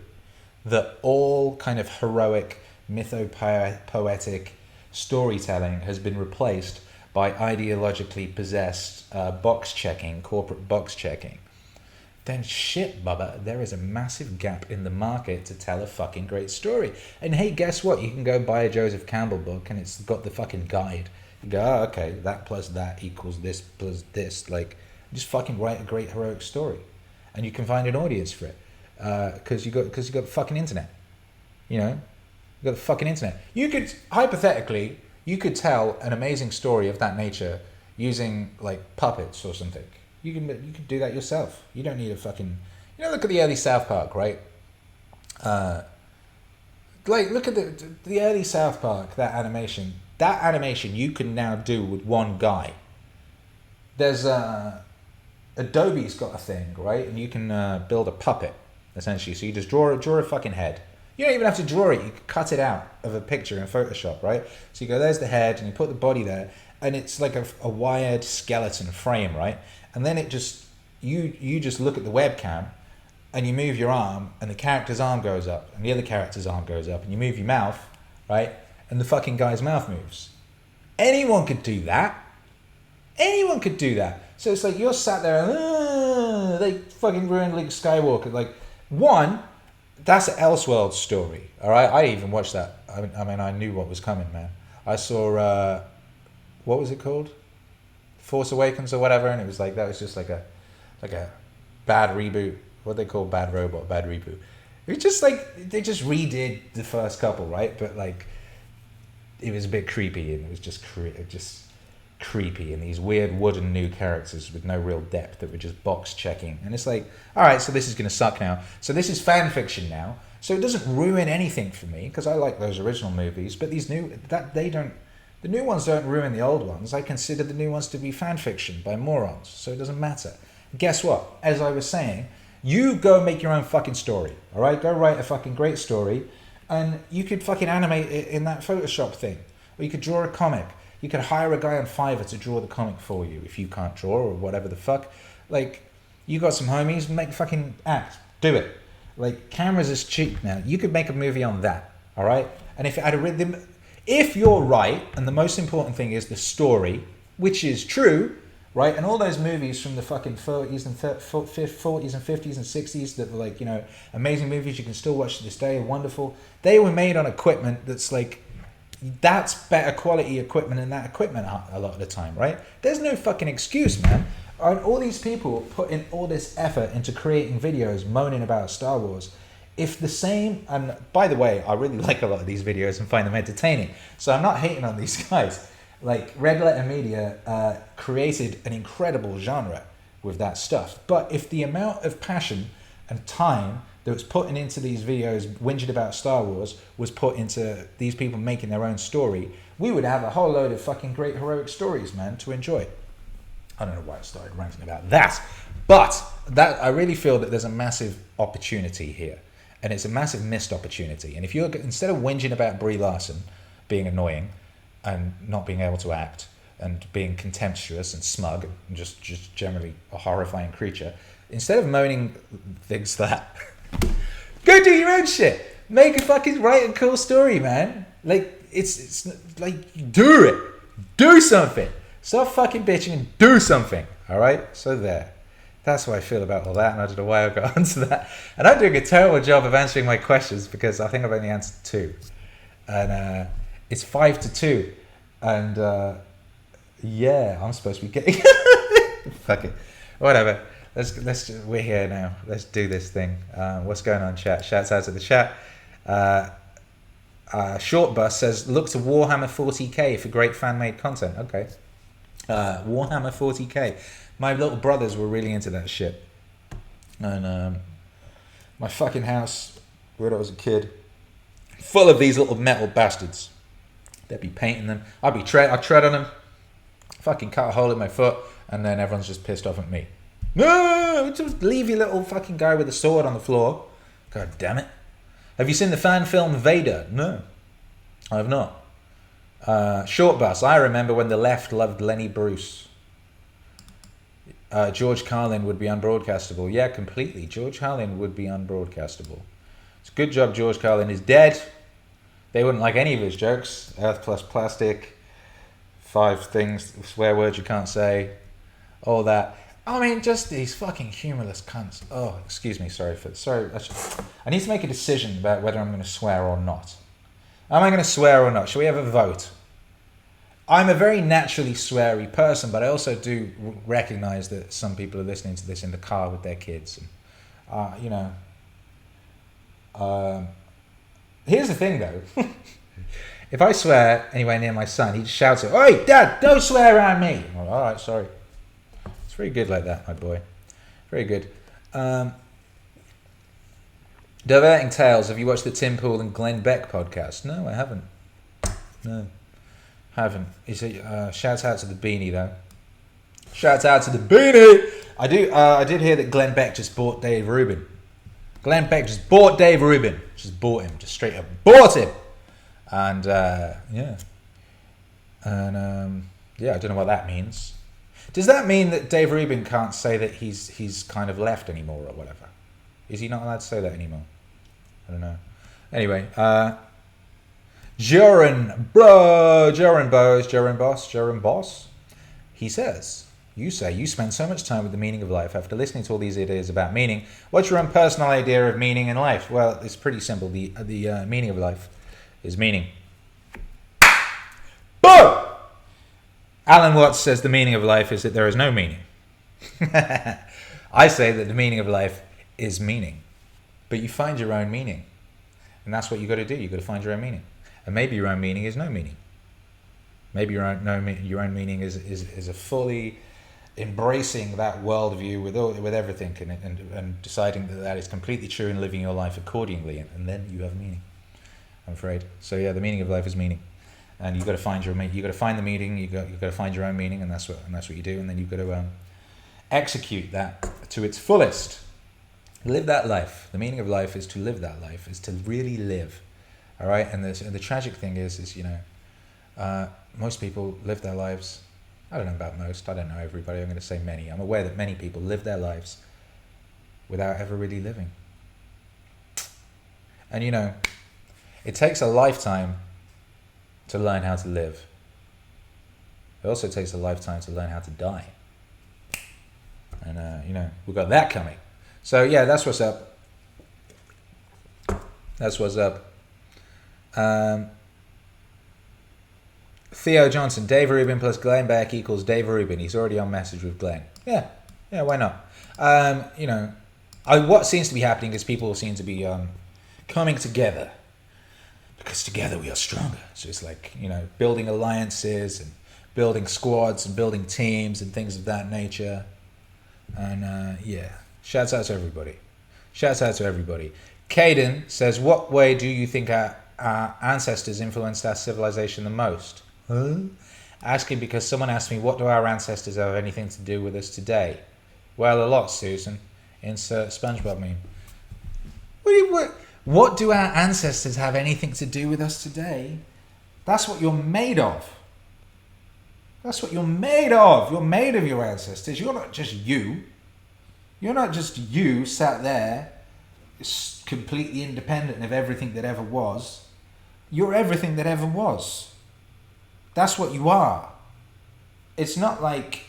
that all kind of heroic, mythopoetic storytelling has been replaced by ideologically possessed corporate box checking. Then shit, Bubba, there is a massive gap in the market to tell a fucking great story. And hey, guess what? You can go buy a Joseph Campbell book and it's got the fucking guide. You go, oh, okay, that plus that equals this plus this. Like, just fucking write a great heroic story. And you can find an audience for it. Because you got the fucking internet. You got the fucking internet. You could, hypothetically, tell an amazing story of that nature using, like, puppets or something. You can do that yourself. You don't need a fucking... look at the early South Park, right? Look at the early South Park, that animation. That animation you can now do with one guy. There's... Adobe's got a thing, right? And you can build a puppet, essentially. So you just draw a fucking head. You don't even have to draw it. You can cut it out of a picture in Photoshop, right? So you go, there's the head, and you put the body there. And it's like a wired skeleton frame, right? And then it just, you just look at the webcam and you move your arm and the character's arm goes up and the other character's arm goes up and you move your mouth, right? And the fucking guy's mouth moves. Anyone could do that. Anyone could do that. So it's like you're sat there and they fucking ruined Luke Skywalker. Like, one, that's an Elseworlds story, all right? I even watched that. I mean, I knew what was coming, man. I saw, what was it called? Force Awakens or whatever, and it was like, that was just like a bad reboot. What they call bad robot, bad reboot. It was just like, they just redid the first couple, right? But like, it was a bit creepy, and it was just creepy, and these weird wooden new characters with no real depth that were just box checking. And it's like, all right, so this is going to suck now. So this is fan fiction now. So it doesn't ruin anything for me because I like those original movies. But these new the new ones don't ruin the old ones. I consider the new ones to be fan fiction by morons. So it doesn't matter. Guess what? As I was saying, you go make your own fucking story. All right, go write a fucking great story, and you could fucking animate it in that Photoshop thing, or you could draw a comic. You could hire a guy on Fiverr to draw the comic for you if you can't draw or whatever the fuck. Like, you got some homies, make a fucking act. Do it. Like, cameras is cheap now. You could make a movie on that, all right? And if it had a rhythm, if you're right, and the most important thing is the story, which is true, right? And all those movies from the fucking 40s and 50s and 60s that were like, you know, amazing movies you can still watch to this day, wonderful. They were made on equipment that's like, that's better quality equipment than that equipment a lot of the time, right? There's no fucking excuse, man. And all these people put in all this effort into creating videos moaning about Star Wars. If the same, and by the way, I really like a lot of these videos and find them entertaining. So I'm not hating on these guys. Like, Red Letter Media created an incredible genre with that stuff. But if the amount of passion and time that was put into these videos whinging about Star Wars was put into these people making their own story, we would have a whole load of fucking great heroic stories, man, to enjoy. I don't know why I started ranting about that, but that I really feel that there's a massive opportunity here, and it's a massive missed opportunity. And if you're, instead of whinging about Brie Larson being annoying and not being able to act and being contemptuous and smug and just generally a horrifying creature, instead of moaning things that go do your own shit. Make a fucking write a cool story, man. Like, it's like, do it. Do something. Stop fucking bitching and do something. All right? So there. That's how I feel about all that, and I don't know why I got onto that. And I'm doing a terrible job of answering my questions because I think I've only answered 2. And it's 5-2. And yeah, I'm supposed to be getting... Fuck it. Whatever. We're here now. Let's do this thing. What's going on, chat? Shouts out to the chat. Short Bus says, look to Warhammer 40k for great fan-made content. Okay. Warhammer 40k. My little brothers were really into that shit. And my fucking house, when I was a kid, full of these little metal bastards. They'd be painting them. I'd tread on them, fucking cut a hole in my foot, and then everyone's just pissed off at me. No, just leave your little fucking guy with a sword on the floor. God damn it. Have you seen the fan film Vader? No, I have not. Short Bus, I remember when the left loved Lenny Bruce. George Carlin would be unbroadcastable. Yeah, completely. George Carlin would be unbroadcastable. It's a good job George Carlin is dead. They wouldn't like any of his jokes. Earth plus plastic. 5 things, swear words you can't say. All that. I mean, just these fucking humorless cunts. Oh, excuse me, sorry. I need to make a decision about whether I'm going to swear or not. Am I going to swear or not? Shall we have a vote? I'm a very naturally sweary person, but I also do recognize that some people are listening to this in the car with their kids. And, here's the thing, though. If I swear anywhere near my son, he just shouts it, "Oi, Dad, don't swear around me." I'm like, all right, sorry. It's very good like that, my boy. Very good. Diverting Tales. Have you watched the Tim Pool and Glenn Beck podcast? No, I haven't. No, haven't. Shouts out to the beanie, though. Shouts out to the beanie. I did hear that Glenn Beck just bought Dave Rubin. Glenn Beck just bought Dave Rubin. Just bought him. Just straight up bought him. And yeah. And yeah, I don't know what that means. Does that mean that Dave Rubin can't say that he's kind of left anymore or whatever? Is he not allowed to say that anymore? I don't know. Anyway, Joran Boss. He says, you spend so much time with the meaning of life. After listening to all these ideas about meaning, what's your own personal idea of meaning in life? Well, it's pretty simple. The meaning of life is meaning. Boom! Alan Watts says the meaning of life is that there is no meaning. I say that the meaning of life is meaning. But you find your own meaning. And that's what you got to do. You got to find your own meaning. And maybe your own meaning is no meaning. Maybe your own meaning is a fully embracing that worldview with everything and deciding that is completely true and living your life accordingly, and then you have meaning, I'm afraid. So yeah, the meaning of life is meaning, and you've got to find the meaning. You've got to find your own meaning, and that's what you do, and then you've got to execute that to its fullest. Live that life. The meaning of life is to live that life, is to really live. All right, and the tragic thing is most people live their lives. I don't know about most. I don't know everybody. I'm going to say many. I'm aware that many people live their lives without ever really living. And it takes a lifetime to learn how to live. It also takes a lifetime to learn how to die. And we've got that coming. So yeah, that's what's up. That's what's up. Theo Johnson, Dave Rubin plus Glenn Beck equals Dave Rubin. He's already on message with Glenn. Yeah, why not? What seems to be happening is people seem to be coming together, because together we are stronger. So it's like, building alliances and building squads and building teams and things of that nature. And shouts out to everybody. Caden says, what way do you think our ancestors influenced our civilization the most? Huh? Asking because someone asked me, what do our ancestors have anything to do with us today? Well, a lot, Susan. Insert SpongeBob meme. What do our ancestors have anything to do with us today? That's what you're made of. You're made of your ancestors. You're not just you. You're not just you sat there completely independent of everything that ever was. You're everything that ever was. That's what you are. It's not like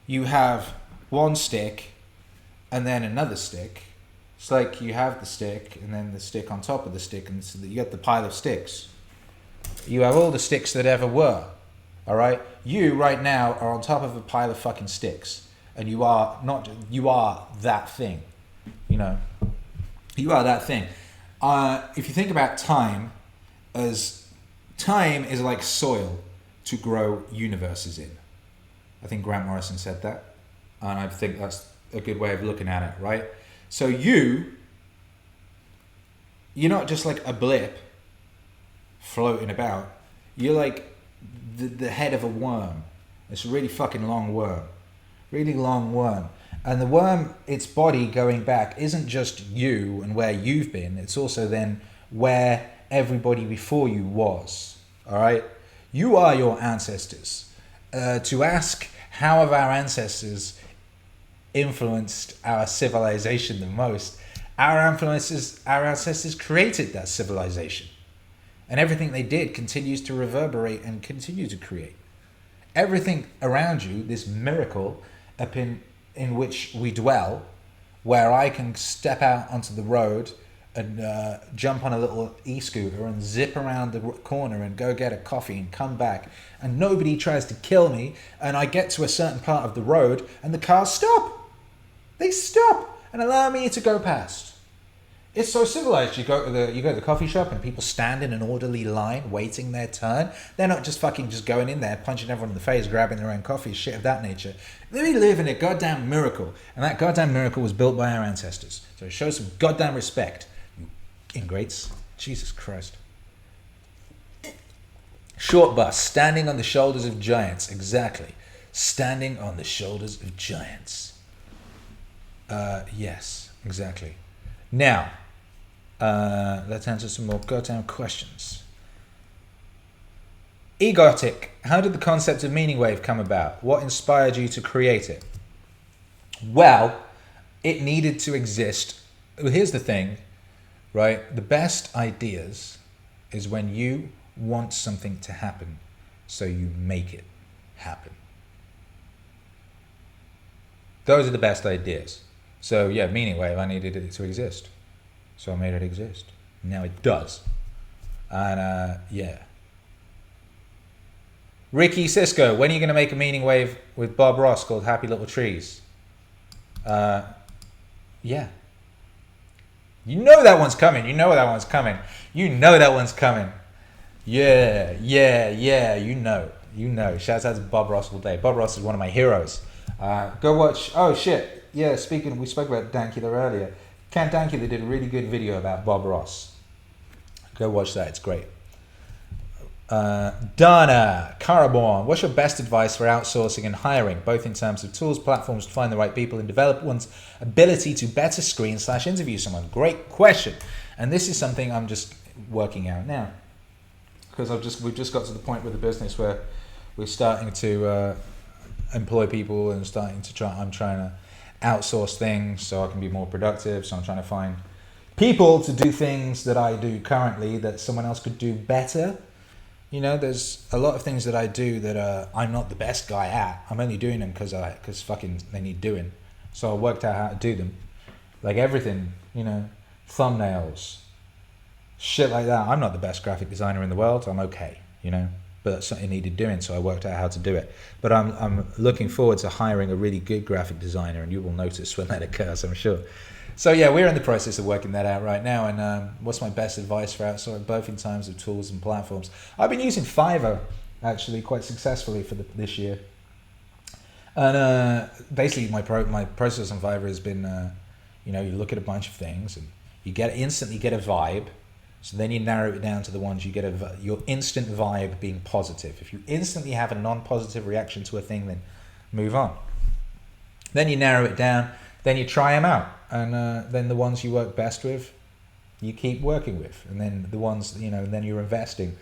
you have one stick and then another stick. It's like you have the stick and then the stick on top of the stick, and so that you get the pile of sticks. You have all the sticks that ever were. All right? You right now are on top of a pile of fucking sticks, and you are that thing. You are that thing. If you think about time is like soil to grow universes in. I think Grant Morrison said that, and I think that's a good way of looking at it, right? So you're not just like a blip floating about. You're like the head of a worm. It's a really fucking long worm. Really long worm. And the worm, its body going back isn't just you and where you've been. It's also then where everybody before you was. All right? You are your ancestors. To ask how have our ancestors influenced our civilization the most, our ancestors created that civilization. And everything they did continues to reverberate and continue to create. Everything around you, this miracle up in which we dwell, where I can step out onto the road and jump on a little e-scooter and zip around the corner and go get a coffee and come back, and nobody tries to kill me, and I get to a certain part of the road and the cars stop. They stop and allow me to go past. It's so civilized. You go to the coffee shop and people stand in an orderly line waiting their turn. They're not just going in there, punching everyone in the face, grabbing their own coffee, shit of that nature. We live in a goddamn miracle, and that goddamn miracle was built by our ancestors. So show some goddamn respect, you ingrates. Jesus Christ. Short bus, standing on the shoulders of giants. Exactly. Standing on the shoulders of giants. Yes, exactly. Now, let's answer some more goddamn questions. Egotic, how did the concept of MEANINGWAVE come about? What inspired you to create it? Well, it needed to exist. Here's the thing, right? The best ideas is when you want something to happen, so you make it happen. Those are the best ideas. So yeah, MEANINGWAVE, I needed it to exist. So I made it exist. Now it does. And yeah. Ricky Cisco, when are you going to make a MEANINGWAVE with Bob Ross called Happy Little Trees? Yeah. You know that one's coming. Yeah, you know. Shouts out to Bob Ross all day. Bob Ross is one of my heroes. Go watch, oh shit, yeah, we spoke about Dankula earlier. Ken Dankula did a really good video about Bob Ross. Go watch that, it's great. Dana Caraborn, what's your best advice for outsourcing and hiring, both in terms of tools, platforms to find the right people, and develop one's ability to better screen/interview someone? Great question. And this is something I'm just working out now, because we've just got to the point with the business where we're starting to employ people and I'm trying to outsource things so I can be more productive. So I'm trying to find people to do things that I do currently that someone else could do better. You know, there's a lot of things that I do that I'm not the best guy at. I'm only doing them because fucking they need doing. So I worked out how to do them. Like everything, you know, thumbnails, shit like that. I'm not the best graphic designer in the world. I'm okay, you know, but something needed doing, so I worked out how to do it. But I'm looking forward to hiring a really good graphic designer, and you will notice when that occurs, I'm sure. So yeah, we're in the process of working that out right now. And what's my best advice for outsourcing, both in terms of tools and platforms? I've been using Fiverr actually quite successfully for this year. And basically my process on Fiverr has been, you know, you look at a bunch of things and you instantly get a vibe. So then you narrow it down to the ones you get your instant vibe being positive. If you instantly have a non-positive reaction to a thing, then move on. Then you narrow it down. Then you try them out, and then the ones you work best with, you keep working with, and then the ones, you know, then you're investing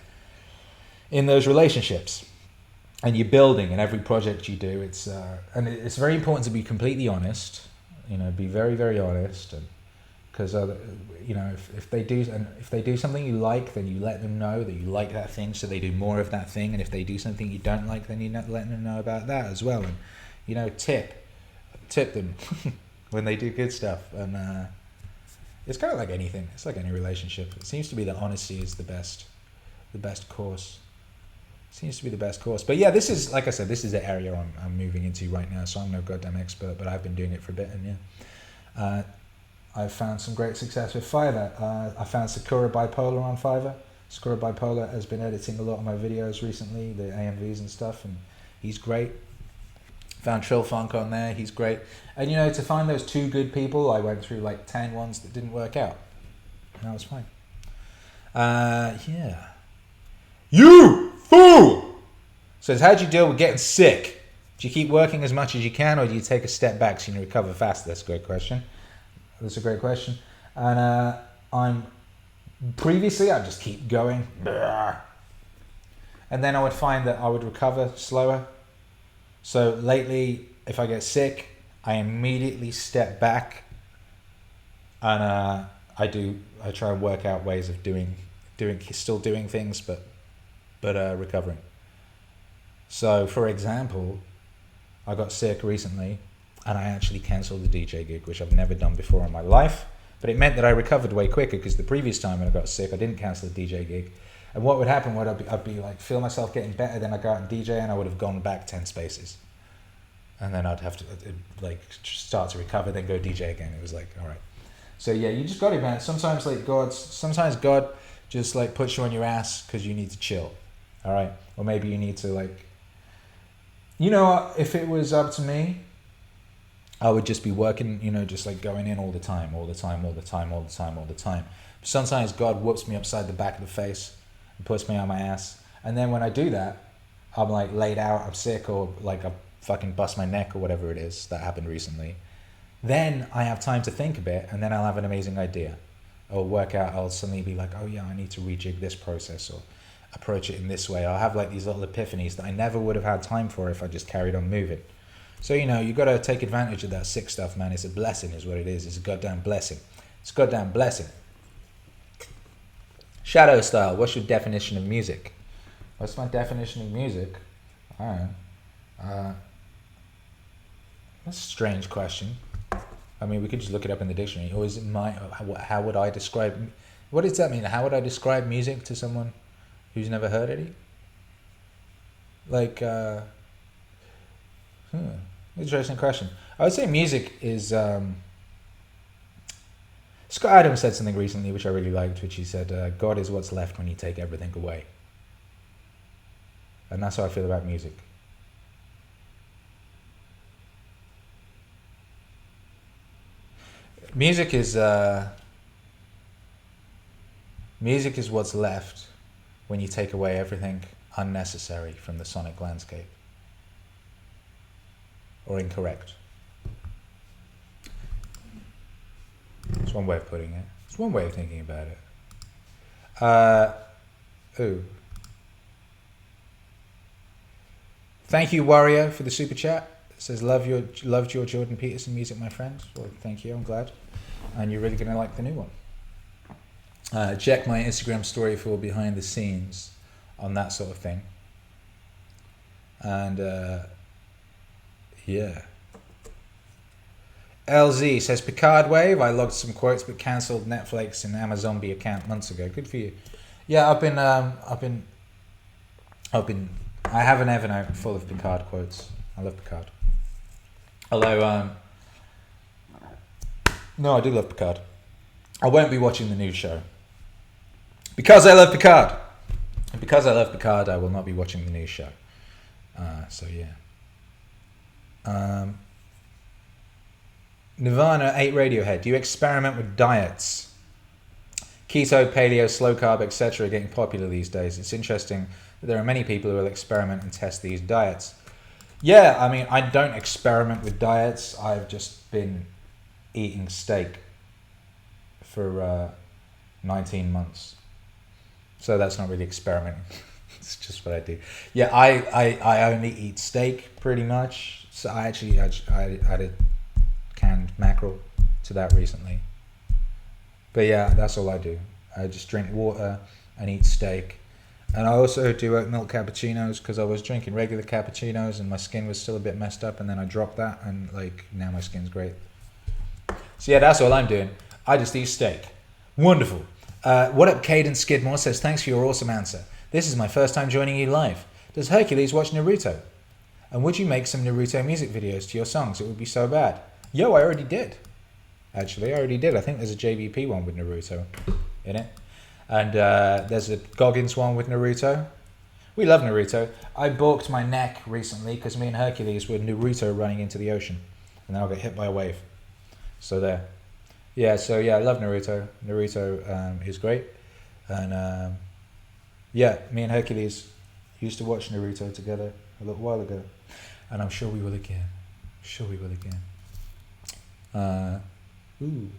in those relationships, and you're building in every project you do. And it's very important to be completely honest, you know, be very, very honest, and because you know, if they do something you like, then you let them know that you like that thing, so they do more of that thing. And if they do something you don't like, then you let them know about that as well. And you know, tip them. When they do good stuff. And it's kind of like anything. It's like any relationship. It seems to be that honesty is the best course. Seems to be the best course. But yeah, this is, like I said, this is the area I'm moving into right now. So I'm no goddamn expert, but I've been doing it for a bit. And yeah, I've found some great success with Fiverr. I found Sakura Bipolar on Fiverr. Sakura Bipolar has been editing a lot of my videos recently, the AMVs and stuff, and he's great. Found Trill Funk on there, he's great. And you know, to find those two good people, I went through like 10 ones that didn't work out. And that was fine. Yeah. You fool! Says, how do you deal with getting sick? Do you keep working as much as you can, or do you take a step back so you can recover faster? That's a great question. And previously I'd just keep going. And then I would find that I would recover slower. So lately, if I get sick, I immediately step back, and I try and work out ways of still doing things, but recovering. So, for example, I got sick recently, and I actually cancelled the DJ gig, which I've never done before in my life. But it meant that I recovered way quicker, because the previous time when I got sick, I didn't cancel the DJ gig. And what would happen would I'd be like, feel myself getting better, then I go out and DJ, and I would have gone back 10 spaces. And then I'd have to like start to recover, then go DJ again. It was like, all right. So yeah, you just got it, man. Sometimes God just like puts you on your ass because you need to chill. All right. Or maybe you need to like, you know, if it was up to me, I would just be working, you know, just like going in all the time. But sometimes God whoops me upside the back of the face and puts me on my ass. And then when I do that, I'm like laid out, I'm sick, or like I fucking bust my neck or whatever it is that happened recently. Then I have time to think a bit, and then I'll have an amazing idea. I'll suddenly be like, oh yeah, I need to rejig this process or approach it in this way. I'll have like these little epiphanies that I never would have had time for if I just carried on moving. So, you know, you got to take advantage of that sick stuff, man. It's a blessing is what it is. It's a goddamn blessing. It's a goddamn blessing. Shadow Style, what's your definition of music? What's my definition of music? I don't know. That's a strange question. I mean, we could just look it up in the dictionary. Or is it how would I describe, what does that mean? How would I describe music to someone who's never heard any? Like, interesting question. I would say music is, Scott Adams said something recently which I really liked, which he said, God is what's left when you take everything away. And that's how I feel about music. Music is what's left when you take away everything unnecessary from the sonic landscape. Or incorrect. It's one way of putting it. It's one way of thinking about it. Thank you, Wario, for the super chat. It says, loved your Jordan Peterson music, my friend. Well, thank you, I'm glad. And you're really going to like the new one. Check my Instagram story for behind the scenes on that sort of thing. And yeah. LZ says, Picard Wave, I logged some quotes but cancelled Netflix and Amazon account months ago. Good for you. Yeah, I have an Evernote full of Picard quotes. I love Picard. Although, no, I do love Picard. I won't be watching the new show. Because I love Picard. And because I love Picard, I will not be watching the new show. So, yeah. Nirvana 8 Radiohead. Do you experiment with diets? Keto, paleo, slow carb, etc. are getting popular these days. It's interesting that there are many people who will experiment and test these diets. Yeah, I mean, I don't experiment with diets. I've just been eating steak for 19 months. So that's not really experimenting. It's just what I do. Yeah, I only eat steak pretty much. So I added canned mackerel to that recently. But yeah, that's all I do. I just drink water and eat steak. And I also do oat milk cappuccinos because I was drinking regular cappuccinos and my skin was still a bit messed up, and then I dropped that and like now my skin's great. So yeah, that's all I'm doing. I just eat steak. Wonderful. What up, Caden Skidmore says, thanks for your awesome answer. This is my first time joining you live. Does Hercules watch Naruto? And would you make some Naruto music videos to your songs? It would be so bad. Yo, I already did. Actually, I already did. I think there's a JVP one with Naruto in it. And there's a Goggins one with Naruto. We love Naruto. I balked my neck recently because me and Hercules were Naruto running into the ocean. And then I got hit by a wave. So there. Yeah, so yeah, I love Naruto. Naruto is great. And yeah, me and Hercules used to watch Naruto together a little while ago. And I'm sure we will again. Sure we will again. Ooh.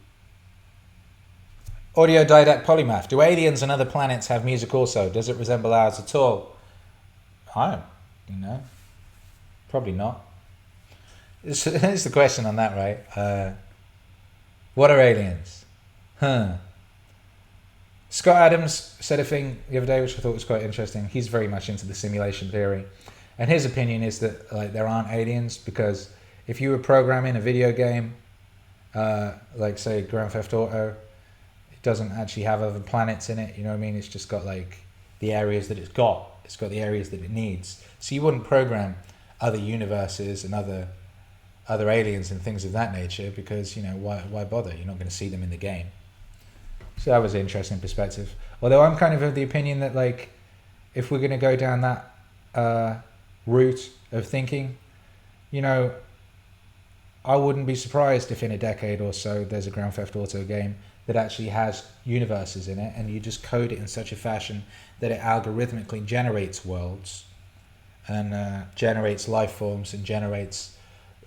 Audio Didact Polymath. Do aliens and other planets have music also? Does it resemble ours at all? I don't know. Probably not. Here's the question on that, right? What are aliens? Scott Adams said a thing the other day which I thought was quite interesting. He's very much into the simulation theory. And his opinion is that like there aren't aliens because if you were programming a video game, like say Grand Theft Auto, it doesn't actually have other planets in it, you know what I mean? It's just got like the areas that it's got the areas that it needs. So you wouldn't program other universes and other aliens and things of that nature because, you know, why bother? You're not going to see them in the game. So that was an interesting perspective. Although I'm kind of the opinion that like if we're going to go down that route of thinking, you know, I wouldn't be surprised if in a decade or so there's a Grand Theft Auto game that actually has universes in it and you just code it in such a fashion that it algorithmically generates worlds and generates life forms and generates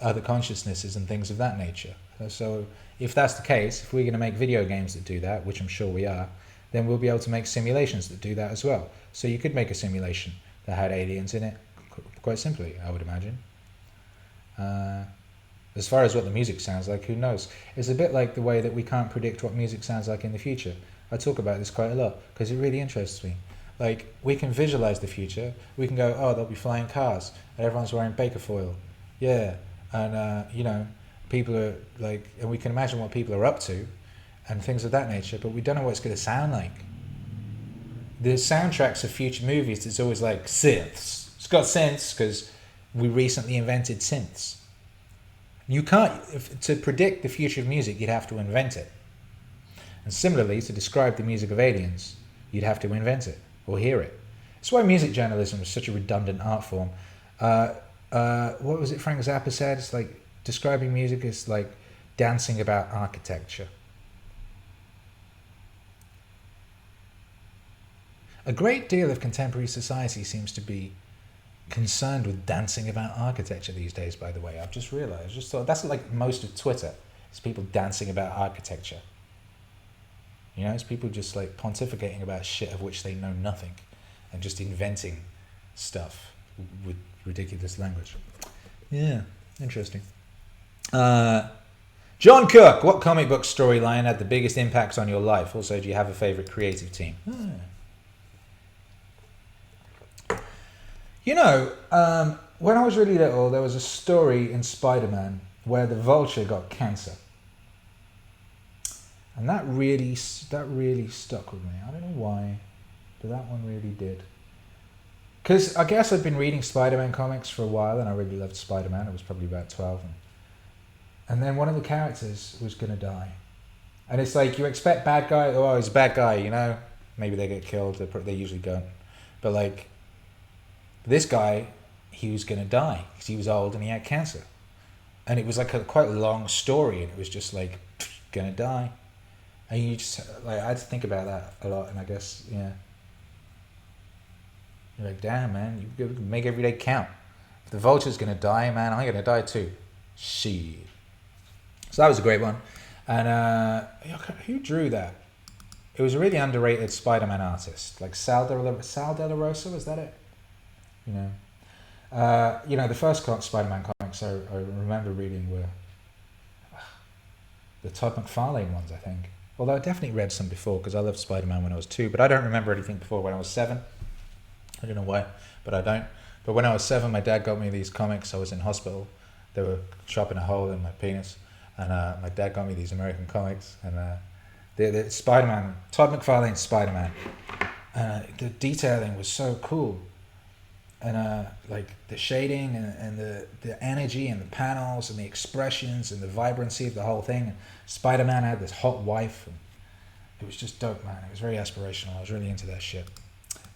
other consciousnesses and things of that nature. So if that's the case, if we're going to make video games that do that, which I'm sure we are, then we'll be able to make simulations that do that as well. So you could make a simulation that had aliens in it, quite simply, I would imagine. As far as what the music sounds like, who knows? It's a bit like the way that we can't predict what music sounds like in the future. I talk about this quite a lot because it really interests me. Like, we can visualize the future. We can go, oh, there'll be flying cars and everyone's wearing baker foil. Yeah. And, you know, people are like, and we can imagine what people are up to and things of that nature, but we don't know what it's going to sound like. The soundtracks of future movies, it's always like synths. It's got synths because we recently invented synths. You can't, to predict the future of music, you'd have to invent it. And similarly, to describe the music of aliens, you'd have to invent it or hear it. It's why music journalism was such a redundant art form. What was it Frank Zappa said? It's like describing music as like dancing about architecture. A great deal of contemporary society seems to be concerned with dancing about architecture these days, by the way. I've just realized. I just thought that's like most of Twitter. It's people dancing about architecture. You know, it's people just like pontificating about shit of which they know nothing and just inventing stuff with ridiculous language. Yeah, interesting. John Cook, what comic book storyline had the biggest impacts on your life? Also, do you have a favorite creative team? You know, when I was really little, there was a story in Spider-Man where the Vulture got cancer. And that really stuck with me. I don't know why, but that one really did. Because I guess I'd been reading Spider-Man comics for a while, and I really loved Spider-Man. I was probably about 12. And then one of the characters was going to die. And it's like, you expect bad guy, oh, he's a bad guy, you know? Maybe they get killed, they usually don't. But like, this guy, he was going to die because he was old and he had cancer. And it was like quite a long story, and it was just like, going to die. And you just, like, I had to think about that a lot, and I guess, yeah. You're like, damn, man, you make every day count. If the Vulture's going to die, man, I'm going to die too. Shit. So that was a great one. And who drew that? It was a really underrated Spider-Man artist, like Sal De La Rosa, was that it? You know, the first Spider-Man comics I remember reading were the Todd McFarlane ones, I think. Although I definitely read some before, because I loved Spider-Man when I was 2, but I don't remember anything before when I was 7. I don't know why, but I don't. But when I was 7, my dad got me these comics. I was in hospital. They were chopping a hole in my penis, and my dad got me these American comics, and the Spider-Man, Todd McFarlane's Spider-Man. The detailing was so cool. And like the shading and the energy and the panels and the expressions and the vibrancy of the whole thing. And Spider-Man had this hot wife, and it was just dope, man. It was very aspirational. I was really into that shit.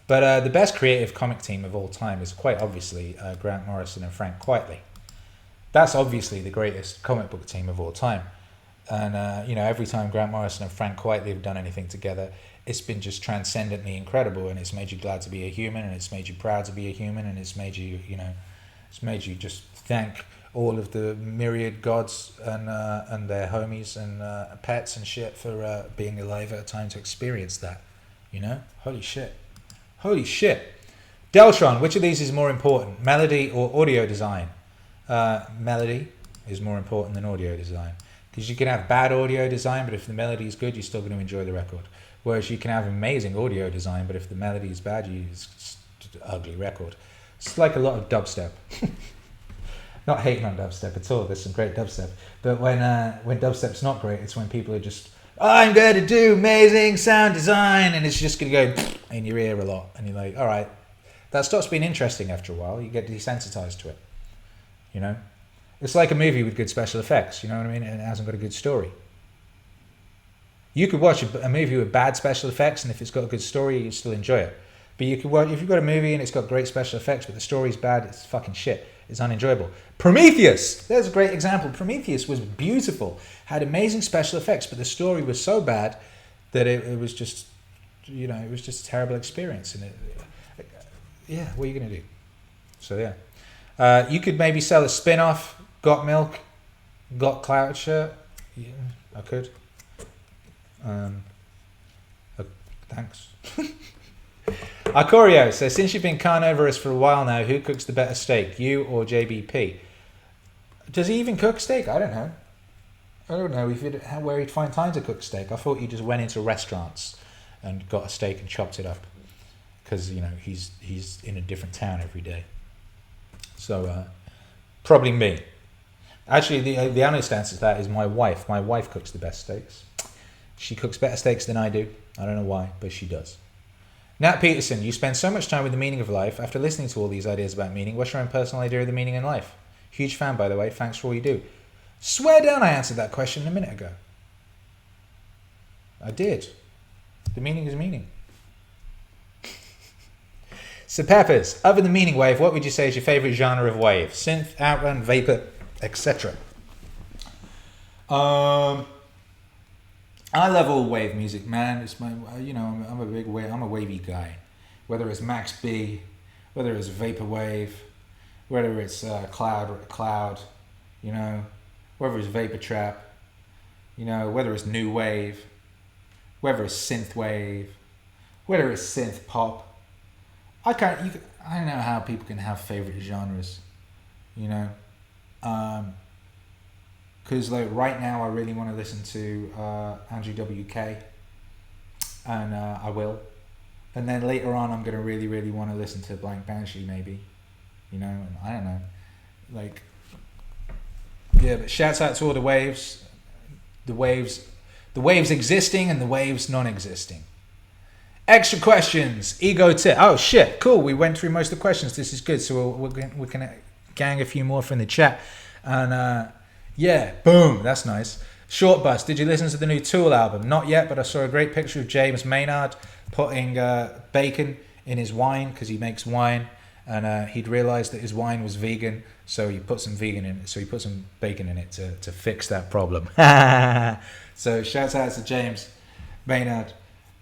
But the best creative comic team of all time is quite obviously Grant Morrison and Frank Quitely. That's obviously the greatest comic book team of all time. And every time Grant Morrison and Frank Quitely have done anything together, it's been just transcendently incredible, and it's made you glad to be a human, and it's made you proud to be a human, and it's made you, it's made you just thank all of the myriad gods and their homies and pets and shit for being alive at a time to experience that. Holy shit. Deltron, which of these is more important, melody or audio design? Melody is more important than audio design, because you can have bad audio design, but if the melody is good, you're still going to enjoy the record. Whereas you can have amazing audio design, but if the melody is bad, it's just an ugly record. It's like a lot of dubstep. Not hating on dubstep at all. There's some great dubstep. But when dubstep's not great, it's when people are just, I'm going to do amazing sound design, and it's just going to go in your ear a lot. And you're like, all right, that stops being interesting after a while. You get desensitized to it. It's like a movie with good special effects, you know what I mean? And it hasn't got a good story. You could watch a movie with bad special effects, and if it's got a good story, you still enjoy it. But you could watch, if you've got a movie and it's got great special effects, but the story's bad, it's fucking shit. It's unenjoyable. Prometheus! There's a great example. Prometheus was beautiful, had amazing special effects, but the story was so bad that it was just, it was just a terrible experience. And what are you going to do? So, yeah. You could maybe sell a spin-off, Got Milk, Got Cloud shirt. Yeah, I could. Thanks. Arcorio says, since you've been carnivorous for a while now, who cooks the better steak, you or JBP? Does he even cook steak? I don't know. Where he'd find time to cook steak. I thought he just went into restaurants and got a steak and chopped it up, because he's in a different town every day. So probably me. Actually, the honest answer to that is my wife. My wife cooks the best steaks. She cooks better steaks than I do. I don't know why, but she does. Nat Peterson, you spend so much time with the meaning of life. After listening to all these ideas about meaning, what's your own personal idea of the meaning in life? Huge fan, by the way. Thanks for all you do. Swear down I answered that question a minute ago. I did. The meaning is meaning. So Peppers, other than Meaning Wave, what would you say is your favorite genre of wave? Synth, outrun, vapor, etc. I love all wave music, man. It's my, I'm a big wave. I'm a wavy guy. Whether it's Max B, whether it's vaporwave, whether it's cloud, whether it's vapor trap, whether it's new wave, whether it's synth wave, whether it's synth pop. I don't know how people can have favorite genres, because like right now I really want to listen to Andrew WK, and I will, and then later on I'm gonna really want to listen to Blank Banshee maybe, and I don't know, like, yeah. But shouts out to all the waves existing and the waves non-existing. Extra questions, ego tip. Oh shit, cool. We went through most of the questions. This is good. So we can gang a few more from the chat. And yeah, boom, that's nice. Short bus. Did you listen to the new Tool album? Not yet, but I saw a great picture of James Maynard putting bacon in his wine because he makes wine, and he'd realized that his wine was vegan, so he put some bacon in it to fix that problem. So shouts out to James Maynard.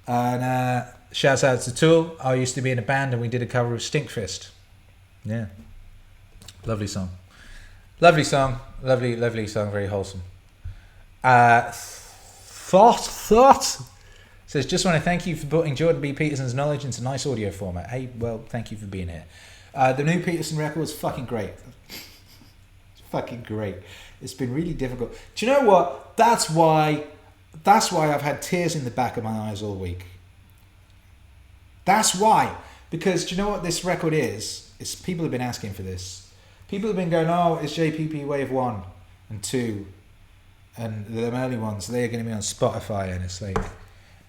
And shouts out to Tool. I used to be in a band and we did a cover of Stinkfist. Yeah. Lovely song. Lovely song, very wholesome. Thought says, just want to thank you for putting Jordan B. Peterson's knowledge into nice audio format. Hey, well, thank you for being here. The new Peterson record is fucking great. It's fucking great. It's been really difficult. Do you know what? That's why I've had tears in the back of my eyes all week. That's why. Because do you know what this record is? People have been asking for this. People have been going, oh, it's JPP Wave 1 and 2. And the early ones, they're going to be on Spotify. And it's like,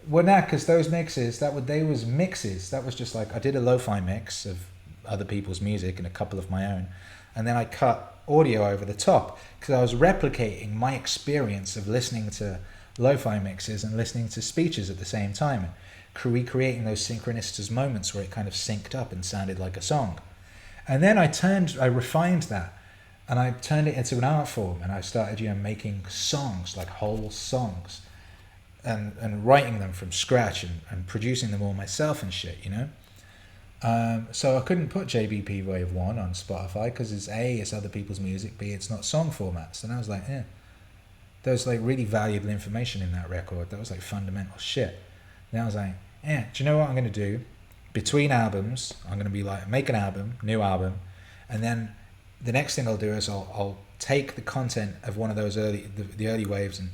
well, nah, because those mixes, they was mixes. That was just like, I did a lo-fi mix of other people's music and a couple of my own. And then I cut audio over the top because I was replicating my experience of listening to lo-fi mixes and listening to speeches at the same time, and recreating those synchronicitous moments where it kind of synced up and sounded like a song. And then I refined that and I turned it into an art form, and I started making songs, like whole songs, and writing them from scratch and producing them all myself and shit, so I couldn't put JBP Wave 1 on Spotify because it's other people's music, B, it's not song formats. And I was like, yeah, there's like really valuable information in that record. That was like fundamental shit. And I was like, yeah, do you know what I'm going to do? Between albums, I'm going to be like, make an album, new album. And then the next thing I'll do is I'll take the content of one of those the early waves and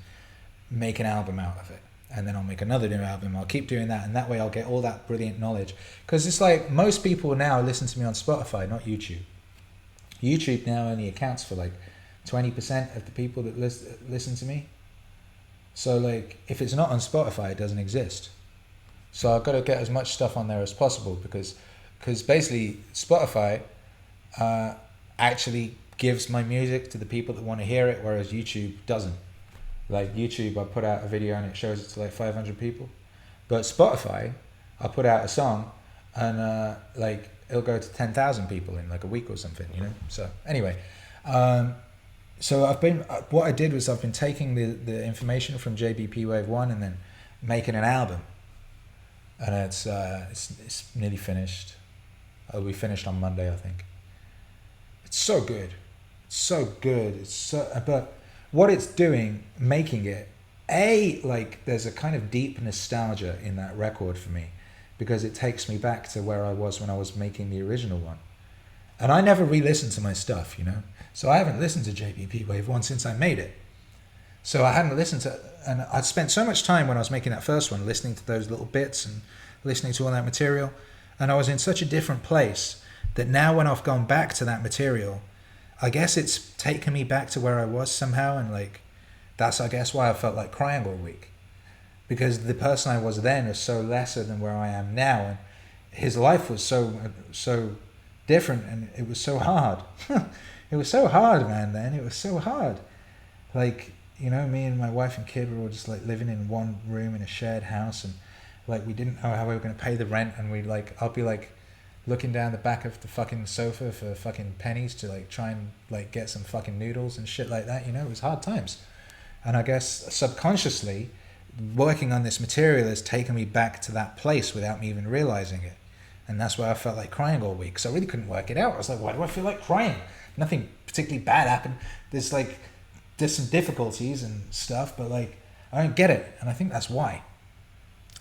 make an album out of it. And then I'll make another new album. I'll keep doing that. And that way I'll get all that brilliant knowledge. Because it's like most people now listen to me on Spotify, not YouTube. YouTube now only accounts for like 20% of the people that listen to me. So like, if it's not on Spotify, it doesn't exist. So I've got to get as much stuff on there as possible because basically Spotify actually gives my music to the people that want to hear it, whereas YouTube doesn't. Like YouTube, I put out a video and it shows it to like 500 people. But Spotify, I put out a song and like it'll go to 10,000 people in like a week or something, So anyway, so what I did was I've been taking the information from JBP Wave 1 and then making an album. And it's nearly finished. It'll be finished on Monday, I think. It's so good. But what it's doing, making it, like there's a kind of deep nostalgia in that record for me because it takes me back to where I was when I was making the original one. And I never re-listened to my stuff, So I haven't listened to JPP Wave 1 since I made it. So I hadn't listened to, and I'd spent so much time when I was making that first one listening to those little bits and listening to all that material. And I was in such a different place that now when I've gone back to that material, I guess it's taken me back to where I was somehow. And like, that's, I guess, why I felt like crying all week. Because the person I was then is so lesser than where I am now. And his life was so different and it was so hard. It was so hard, man, then. It was so hard. Like, me and my wife and kid were all just like living in one room in a shared house, and like we didn't know how we were going to pay the rent, and I'll be like looking down the back of the fucking sofa for fucking pennies to like try and like get some fucking noodles and shit like that, you know. It was hard times. And I guess subconsciously working on this material has taken me back to that place without me even realizing it. And that's why I felt like crying all week. So I really couldn't work it out. I was like, why do I feel like crying? Nothing particularly bad happened. There's some difficulties and stuff, but like I don't get it. And I think that's why.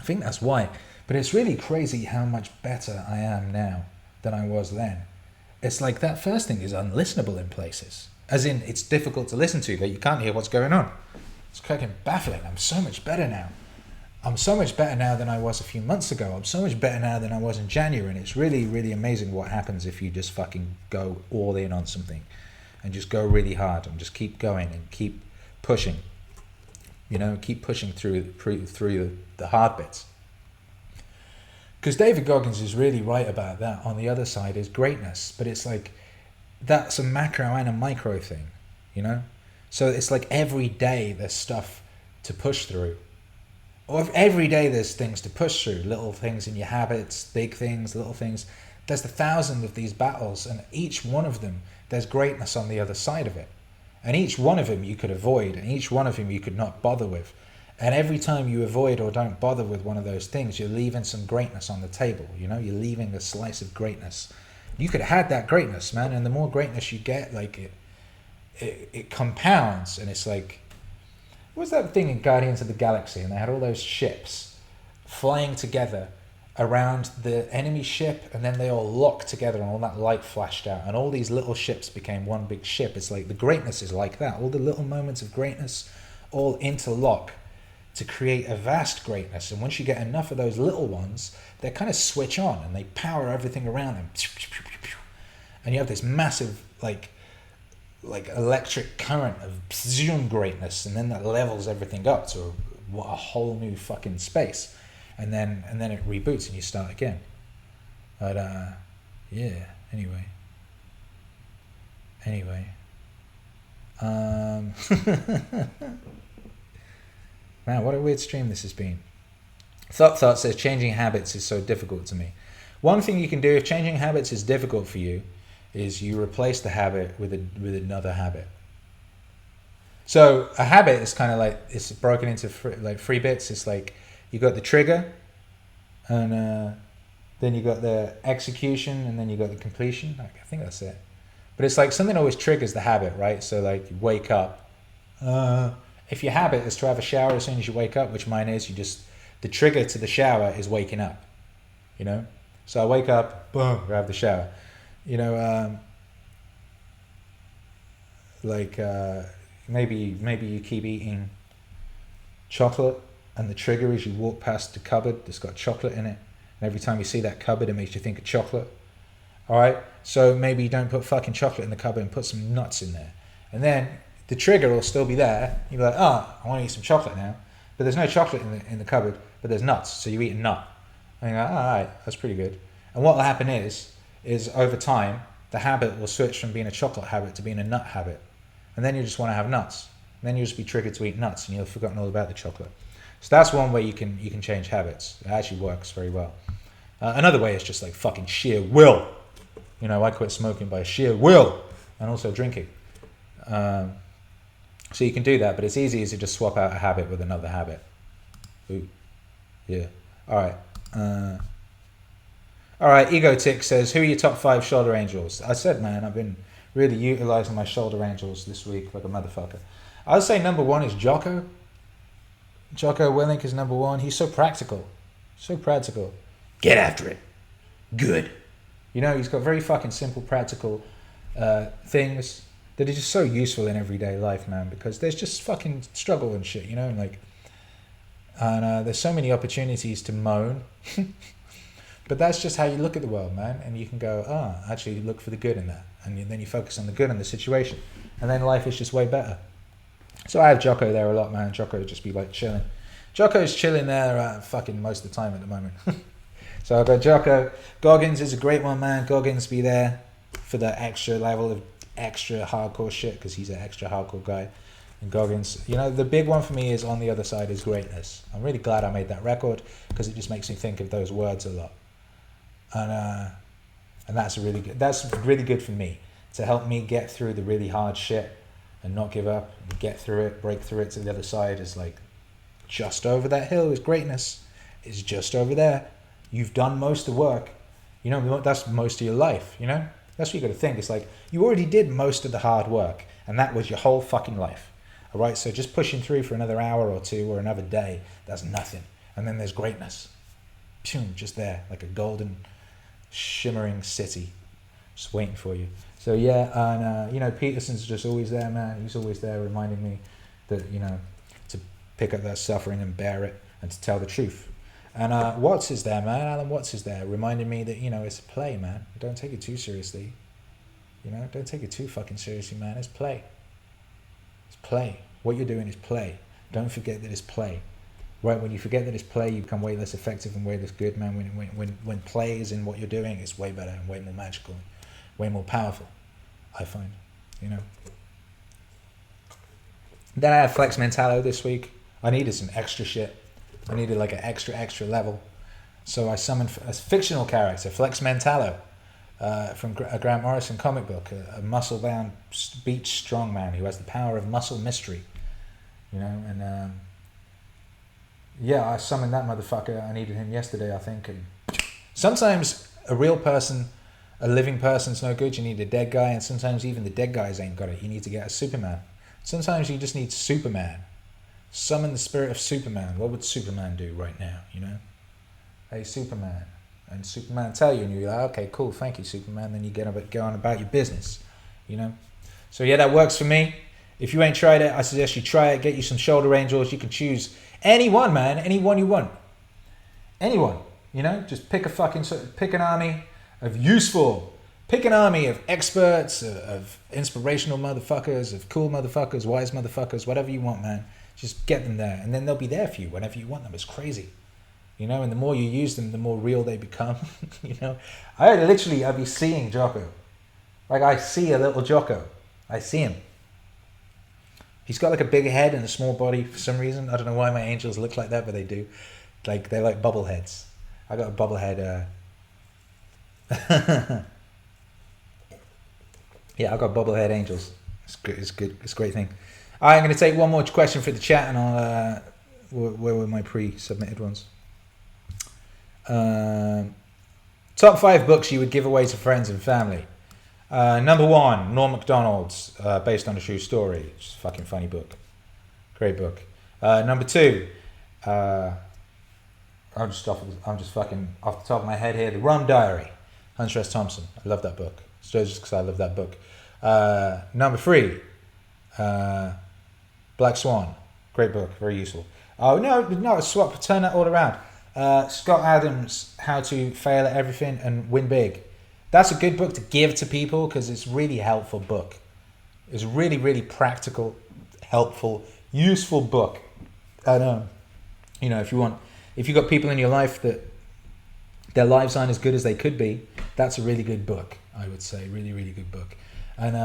But it's really crazy how much better I am now than I was then. It's like that first thing is unlistenable in places. As in, it's difficult to listen to, that you can't hear what's going on. It's fucking baffling. I'm so much better now. I'm so much better now than I was a few months ago. I'm so much better now than I was in January. And it's really, really amazing what happens if you just fucking go all in on something and just go really hard and just keep going and keep pushing. You know, keep pushing through the hard bits. Because David Goggins is really right about that. On the other side is greatness. But it's like, that's a macro and a micro thing, you know? So it's like every day there's stuff to push through. Or if every day there's things to push through, little things in your habits, big things, little things. There's 1,000 of these battles, and each one of them, there's greatness on the other side of it. And each one of them you could avoid, and each one of them you could not bother with. And every time you avoid or don't bother with one of those things, you're leaving some greatness on the table, you know? You're leaving a slice of greatness. You could have had that greatness, man, and the more greatness you get, like it compounds, and it's like, what was that thing in Guardians of the Galaxy? And they had all those ships flying together around the enemy ship, and then they all locked together, and all that light flashed out, and all these little ships became one big ship. It's like the greatness is like that. All the little moments of greatness all interlock to create a vast greatness. And once you get enough of those little ones, they kind of switch on and they power everything around them. And you have this massive like electric current of zoom greatness, and then that levels everything up to a whole new fucking space. And then it reboots and you start again. But yeah, anyway. Man, what a weird stream this has been. Thought says changing habits is so difficult to me. One thing you can do if changing habits is difficult for you is you replace the habit with another habit. So a habit is kind of like, it's broken into three bits. It's like you got the trigger, and then you got the execution, and then you got the completion. I think that's it. But it's like something always triggers the habit, right? So like you wake up. If your habit is to have a shower as soon as you wake up, which mine is, the trigger to the shower is waking up, you know? So I wake up, boom, grab the shower. You know, maybe you keep eating chocolate, and the trigger is you walk past the cupboard that's got chocolate in it, and every time you see that cupboard, it makes you think of chocolate. All right, so maybe you don't put fucking chocolate in the cupboard and put some nuts in there, and then the trigger will still be there. You'll be like, oh, I want to eat some chocolate now, but there's no chocolate in the cupboard, but there's nuts, so you eat a nut. And you're like, all right, that's pretty good. And what will happen is over time, the habit will switch from being a chocolate habit to being a nut habit. And then you just want to have nuts. And then you'll just be triggered to eat nuts, and you'll have forgotten all about the chocolate. So that's one way you can change habits. It actually works very well. Another way is just like fucking sheer will. You know, I quit smoking by sheer will, and also drinking. So you can do that, but it's easy to just swap out a habit with another habit. Ooh. Yeah. All right, Egotic says, who are your top 5 shoulder angels? I said, man, I've been really utilizing my shoulder angels this week like a motherfucker. I would say number 1 is Jocko. Jocko Willink is number 1. He's so practical. So practical. Get after it. Good. You know, he's got very fucking simple, practical things that are just so useful in everyday life, man, because there's just fucking struggle and shit, you know, and there's so many opportunities to moan. But that's just how you look at the world, man. And you can go, actually look for the good in that. And then you focus on the good in the situation. And then life is just way better. So I have Jocko there a lot, man. Jocko would just be like chilling. Jocko's chilling there fucking most of the time at the moment. So I've got Jocko. Goggins is a great one, man. Goggins be there for the extra level of extra hardcore shit, because he's an extra hardcore guy. And Goggins, you know, the big one for me is On the Other Side is Greatness. I'm really glad I made that record, because it just makes me think of those words a lot. And And that's really good for me, to help me get through the really hard shit and not give up, and get through it, break through it to the other side. Is like, just over that hill is greatness. It's just over there. You've done most of the work. You know, that's most of your life, you know? That's what you got to think. It's like, you already did most of the hard work, and that was your whole fucking life. All right, so just pushing through for another hour or two or another day, that's nothing. And then there's greatness. Just there, like a golden, shimmering city, just waiting for you. So yeah, and you know, Peterson's just always there, man. He's always there reminding me that, you know, to pick up that suffering and bear it and to tell the truth. And Watts is there, man. Alan Watts is there reminding me that, you know, it's a play, man. Don't take it too seriously. You know, don't take it too fucking seriously, man. It's play. It's play. What you're doing is play. Don't forget that it's play. Right, when you forget that it's play, you become way less effective and way less good, man. When play is in what you're doing, it's way better and way more magical, way more powerful, I find, you know. Then I had Flex Mentalo this week. I needed some extra shit. I needed like an extra level. So I summoned a fictional character, Flex Mentalo, from a Grant Morrison comic book, a muscle-bound, beach strong man who has the power of muscle mystery, you know, and yeah, I summoned that motherfucker. I needed him yesterday, I think. And sometimes a real person, a living person's no good. You need a dead guy, and sometimes even the dead guys ain't got it. You need to get a Superman. Sometimes you just need Superman. Summon the spirit of Superman. What would Superman do right now, you know? Hey, Superman. And Superman tell you, and you're like, okay, cool, thank you, Superman. Then you go on about your business, you know? So yeah, that works for me. If you ain't tried it, I suggest you try it. Get you some shoulder angels. You can choose anyone, man. Anyone you want. Anyone. You know? Just pick an army of useful. Pick an army of experts, of inspirational motherfuckers, of cool motherfuckers, wise motherfuckers, whatever you want, man. Just get them there. And then they'll be there for you whenever you want them. It's crazy. You know? And the more you use them, the more real they become. You know? I'd be seeing Jocko. Like, I see a little Jocko. I see him. He's got like a big head and a small body for some reason. I don't know why my angels look like that, but they do. Like, they're like bubble heads. I got a bubble head. Yeah, I got bubble head angels. It's good. It's good. It's a great thing. All right, I'm going to take one more question for the chat, and I'll. Where were my pre-submitted ones? Top 5 books you would give away to friends and family. Number 1, Norm Macdonald's, based on a true story. It's a fucking funny book. Great book. Number 2, I'm just fucking off the top of my head here. The Rum Diary, Hunter S. Thompson. I love that book. It's just because I love that book. Number 3, Black Swan. Great book, very useful. Oh no, swap, turn that all around. Scott Adams, How to Fail at Everything and Win Big. That's a good book to give to people because it's really helpful book. It's really, really practical, helpful, useful book. And you know, if you've got people in your life that their lives aren't as good as they could be, that's a really good book, I would say. Really, really good book. And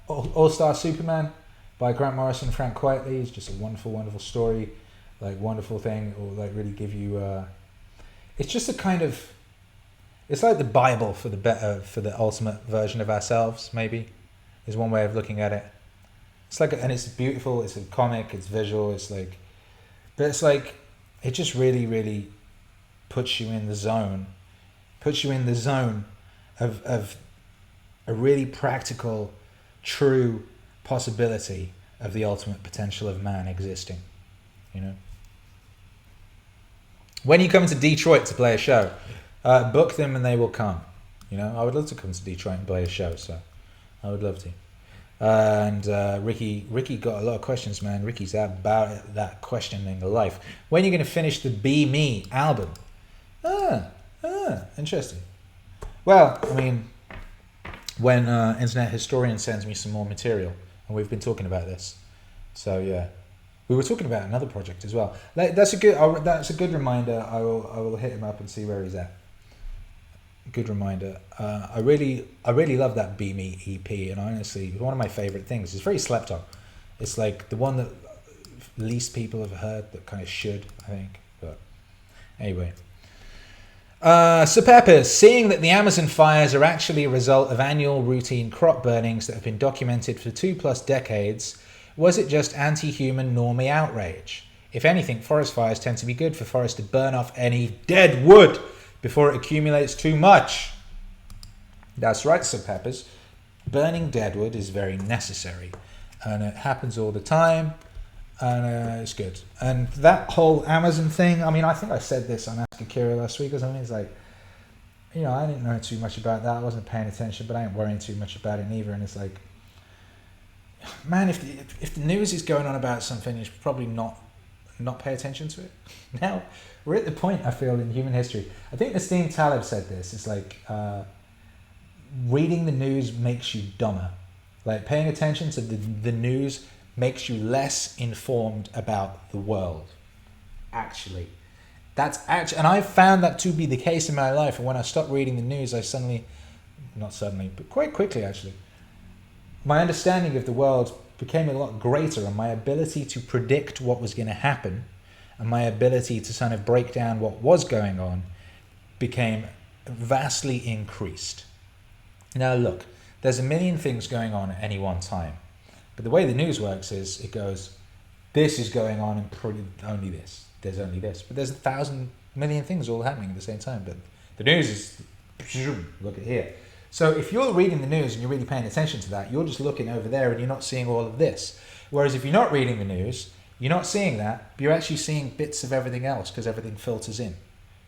All-Star Superman by Grant Morrison and Frank Quitely is just a wonderful, wonderful story, like wonderful thing. It will like really give you. It's just a kind of. It's like the Bible for the ultimate version of ourselves. Maybe is one way of looking at it. It's like, and it's beautiful. It's a comic. It's visual. It's like, but it's like, it just really, really puts you in the zone. Puts you in the zone of a really practical, true possibility of the ultimate potential of man existing. You know. When you come to Detroit to play a show, book them and they will come. You know, I would love to come to Detroit and play a show, so I would love to. And Ricky got a lot of questions, man. Ricky's about that questioning life. When are you going to finish the Be Me album? Interesting. Well, I mean, when Internet Historian sends me some more material, and we've been talking about this, so yeah. We were talking about another project as well. That's a good reminder. I will hit him up and see where he's at. Good reminder. I really love that Be Me EP, and honestly, it's one of my favorite things. It's very slept on. It's like the one that least people have heard that kind of should, I think. But anyway, Sir Peppers, seeing that the Amazon fires are actually a result of annual routine crop burnings that have been documented for 2+ decades, was it just anti-human normie outrage? If anything, forest fires tend to be good for forests to burn off any dead wood before it accumulates too much. That's right, Sir Peppers. Burning dead wood is very necessary, and it happens all the time, and it's good. And that whole Amazon thing, I mean, I think I said this on Ask Akira last week or something. It's like, you know, I didn't know too much about that. I wasn't paying attention, but I ain't worrying too much about it neither. And it's like, man, if the news is going on about something, you should probably not pay attention to it. Now, we're at the point, I feel, in human history. I think Nassim Taleb said this. It's like, reading the news makes you dumber. Like, paying attention to the news makes you less informed about the world. Actually. And I've found that to be the case in my life. And when I stopped reading the news, I not suddenly, but quite quickly actually, my understanding of the world became a lot greater, and my ability to predict what was going to happen and my ability to kind of break down what was going on became vastly increased. Now look, there's a million things going on at any one time. But the way the news works is it goes, this is going on and probably only this. There's only this. But there's 1,000 million things all happening at the same time. But the news is, look at here. So if you're reading the news and you're really paying attention to that, you're just looking over there and you're not seeing all of this. Whereas if you're not reading the news, you're not seeing that, but you're actually seeing bits of everything else because everything filters in,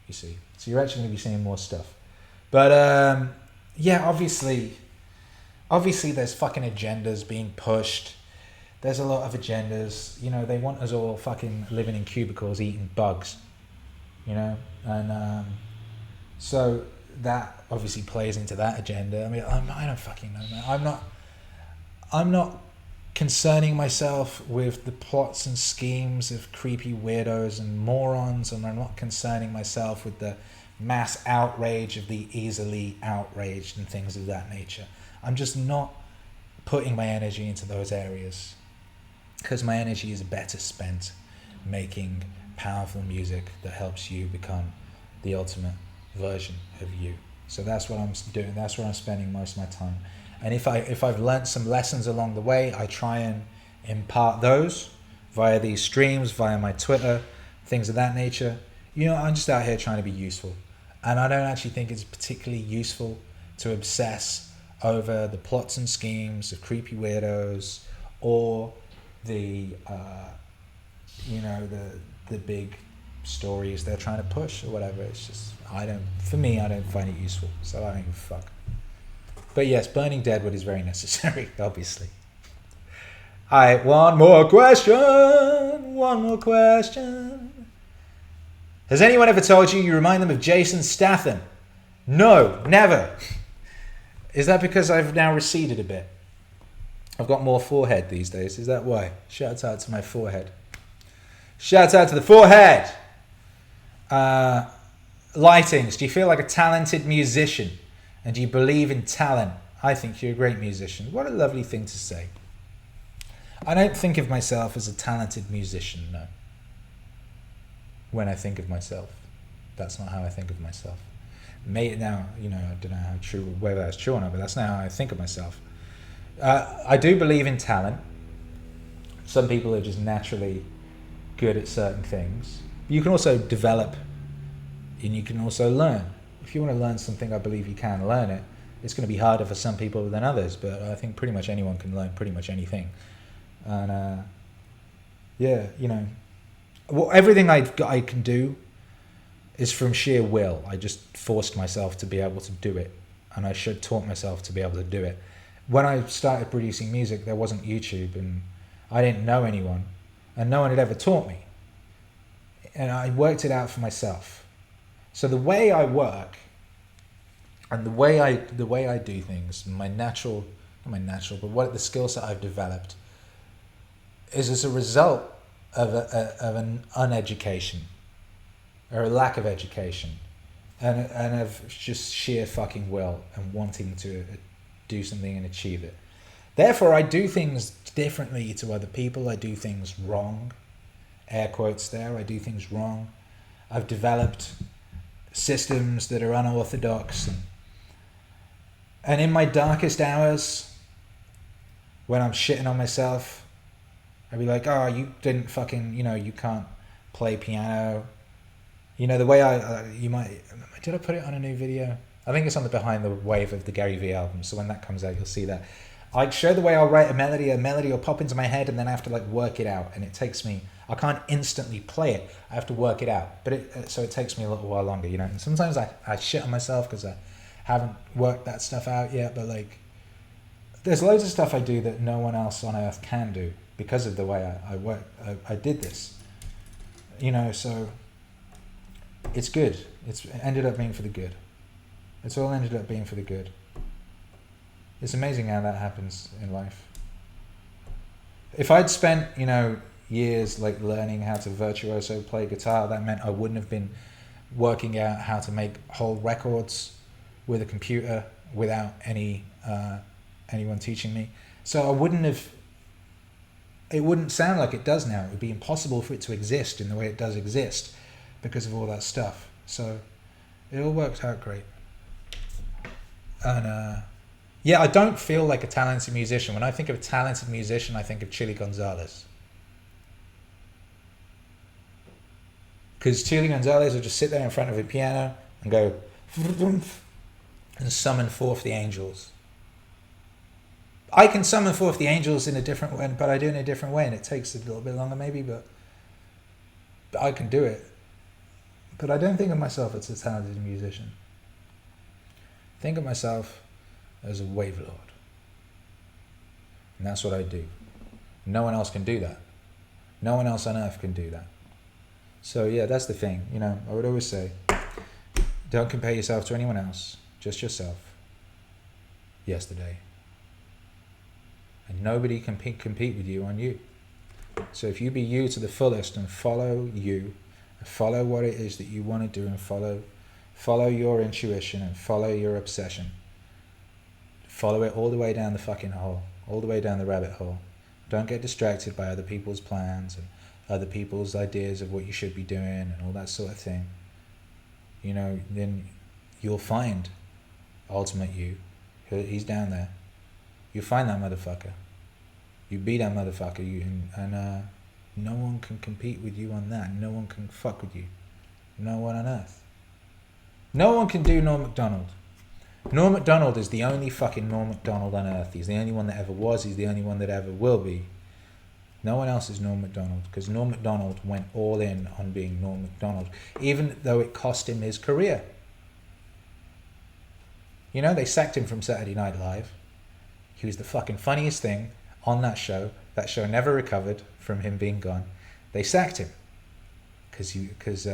you see. So you're actually going to be seeing more stuff. But yeah, obviously there's fucking agendas being pushed. There's a lot of agendas. You know, they want us all fucking living in cubicles eating bugs. You know? And so that obviously plays into that agenda. I mean, I don't fucking know, man. I'm not concerning myself with the plots and schemes of creepy weirdos and morons, and I'm not concerning myself with the mass outrage of the easily outraged and things of that nature. I'm just not putting my energy into those areas because my energy is better spent making powerful music that helps you become the ultimate version of you. So that's what I'm doing. That's where I'm spending most of my time. And if I've learned some lessons along the way, I try and impart those via these streams, via my Twitter, things of that nature. You know, I'm just out here trying to be useful. And I don't actually think it's particularly useful to obsess over the plots and schemes of creepy weirdos or the big stories they're trying to push or whatever. It's just, I don't find it useful. So I don't give a fuck. But yes, burning deadwood is very necessary, obviously. All right, one more question. Has anyone ever told you remind them of Jason Statham? No, never. Is that because I've now receded a bit? I've got more forehead these days. Is that why? Shout out to my forehead. Shout out to the forehead. Lightings, do you feel like a talented musician? And do you believe in talent? I think you're a great musician. What a lovely thing to say. I don't think of myself as a talented musician, no. When I think of myself. That's not how I think of myself. Now, you know, I don't know whether that's true or not, but that's not how I think of myself. I do believe in talent. Some people are just naturally good at certain things. You can also develop and you can also learn. If you want to learn something, I believe you can learn it. It's going to be harder for some people than others, but I think pretty much anyone can learn pretty much anything. And yeah, you know, everything I can do is from sheer will. I just forced myself to be able to do it, and I should taught myself to be able to do it. When I started producing music, there wasn't YouTube, and I didn't know anyone, and no one had ever taught me. And I worked it out for myself. So the way I work and the way I do things, the skill set I've developed is as a result of an uneducation or a lack of education and of just sheer fucking will and wanting to do something and achieve it. Therefore, I do things differently to other people. I do things wrong. Air quotes there. I do things wrong. I've developed systems that are unorthodox. And in my darkest hours, when I'm shitting on myself, I'd be like, oh, you didn't fucking, you can't play piano. The way did I put it on a new video? I think it's on the Behind the Wave of the Gary Vee album. So when that comes out, you'll see that. I'd show the way I'll write a melody will pop into my head, and then I have to like work it out. And it takes me, I can't instantly play it. I have to work it out. But so it takes me a little while longer, And sometimes I shit on myself because I haven't worked that stuff out yet. But like, there's loads of stuff I do that no one else on earth can do because of the way I work. I did this, so it's good. It's ended up being for the good. It's all ended up being for the good. It's amazing how that happens in life. If I'd spent, years like learning how to virtuoso play guitar, that meant I wouldn't have been working out how to make whole records with a computer without anyone teaching me. So it wouldn't sound like it does now. It would be impossible for it to exist in the way it does exist because of all that stuff. So it all worked out great. And I don't feel like a talented musician. When I think of a talented musician, I think of Chili Gonzalez. Because Chili Gonzalez will just sit there in front of a piano and go and summon forth the angels. I can summon forth the angels in a different way, but I do it in a different way, and it takes a little bit longer maybe, but I can do it. But I don't think of myself as a talented musician. I think of myself as a wave lord. And that's what I do. No one else can do that. No one else on earth can do that. So yeah, that's the thing. I would always say, don't compare yourself to anyone else, just yourself. Yesterday. And nobody can compete with you on you. So if you be you to the fullest and follow you, and follow what it is that you want to do, and follow your intuition and follow your obsession. Follow it all the way down the fucking hole, all the way down the rabbit hole. Don't get distracted by other people's plans and other people's ideas of what you should be doing and all that sort of thing. Then you'll find ultimate you. He's down there. You find that motherfucker. You be that motherfucker. And no one can compete with you on that. No one can fuck with you. No one on earth. No one can do Norm Macdonald. Norm Macdonald is the only fucking Norm Macdonald on earth. He's the only one that ever was. He's the only one that ever will be. No one else is Norm Macdonald, because Norm Macdonald went all in on being Norm Macdonald, even though it cost him his career. They sacked him from Saturday Night Live. He was the fucking funniest thing on that show. That show never recovered from him being gone. They sacked him because he was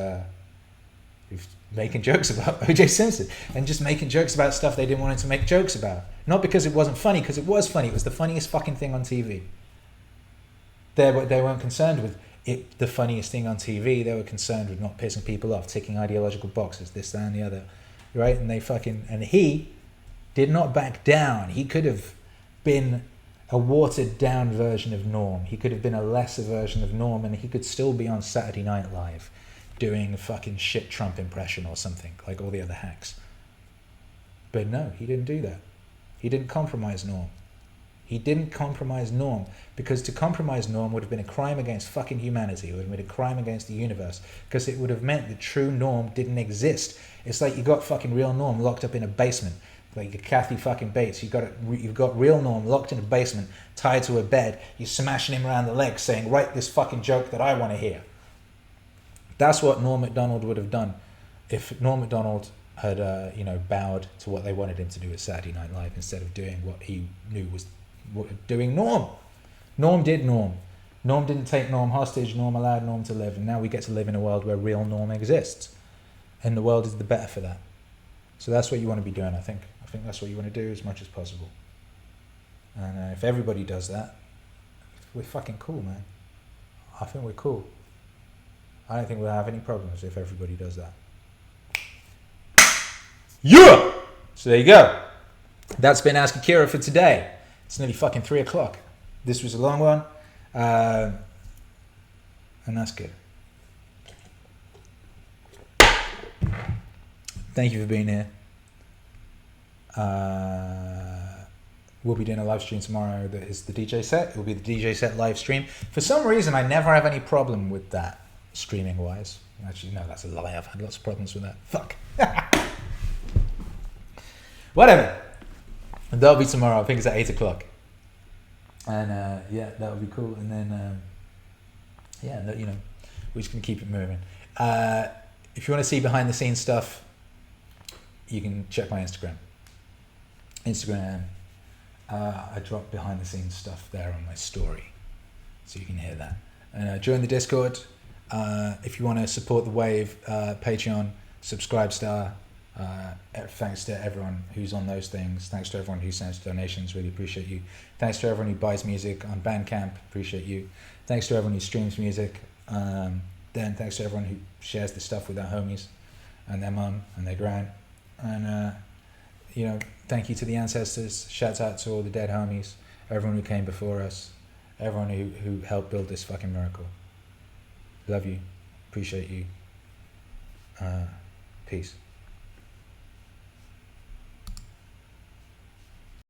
making jokes about O.J. Simpson and just making jokes about stuff they didn't want him to make jokes about. Not because it wasn't funny, because it was funny. It was the funniest fucking thing on TV. They weren't concerned with it, the funniest thing on TV. They were concerned with not pissing people off, ticking ideological boxes, this, that, and the other, right? And he did not back down. He could have been a watered down version of Norm. He could have been a lesser version of Norm, and he could still be on Saturday Night Live doing a fucking shit Trump impression or something, like all the other hacks. But no, he didn't do that. He didn't compromise Norm. He didn't compromise Norm, because to compromise Norm would have been a crime against fucking humanity. It would have been a crime against the universe, because it would have meant the true Norm didn't exist. It's like you got fucking real Norm locked up in a basement, like Kathy fucking Bates. You've got real Norm locked in a basement, tied to a bed. You're smashing him around the legs, saying, "Write this fucking joke that I want to hear." That's what Norm Macdonald would have done if Norm Macdonald had, bowed to what they wanted him to do at Saturday Night Live instead of doing what he knew was doing Norm. Norm did Norm. Norm didn't take Norm hostage. Norm allowed Norm to live, and now we get to live in a world where real Norm exists, and the world is the better for that. So that's what you want to be doing. I think that's what you want to do as much as possible. And if everybody does that, we're fucking cool, man. I think we're cool. I don't think we'll have any problems if everybody does that. Yeah! So there you go. That's been Ask Akira for today. It's nearly fucking 3 o'clock. This was a long one. And that's good. Thank you for being here. We'll be doing a live stream tomorrow that is the DJ set. It will be the DJ set live stream. For some reason, I never have any problem with that, streaming-wise. Actually, no, that's a lie. I've had lots of problems with that. Fuck. Whatever. That'll be tomorrow. I think it's at 8 o'clock. And yeah, that would be cool. And then, yeah, you know, we're just going to keep it moving. If you want to see behind-the-scenes stuff, you can check my Instagram. I drop behind-the-scenes stuff there on my story, so you can hear that. And join the Discord. If you want to support the Wave, Patreon, Subscribestar. Thanks to everyone who's on those things. Thanks to everyone who sends donations. Really appreciate you. Thanks to everyone who buys music on Bandcamp. Appreciate you. Thanks to everyone who streams music. Then thanks to everyone who shares the stuff with their homies and their mum and their gran. And you know, thank you to the ancestors. Shouts out to all the dead homies. Everyone who came before us. Everyone who helped build this fucking miracle. Love you. Appreciate you. Peace.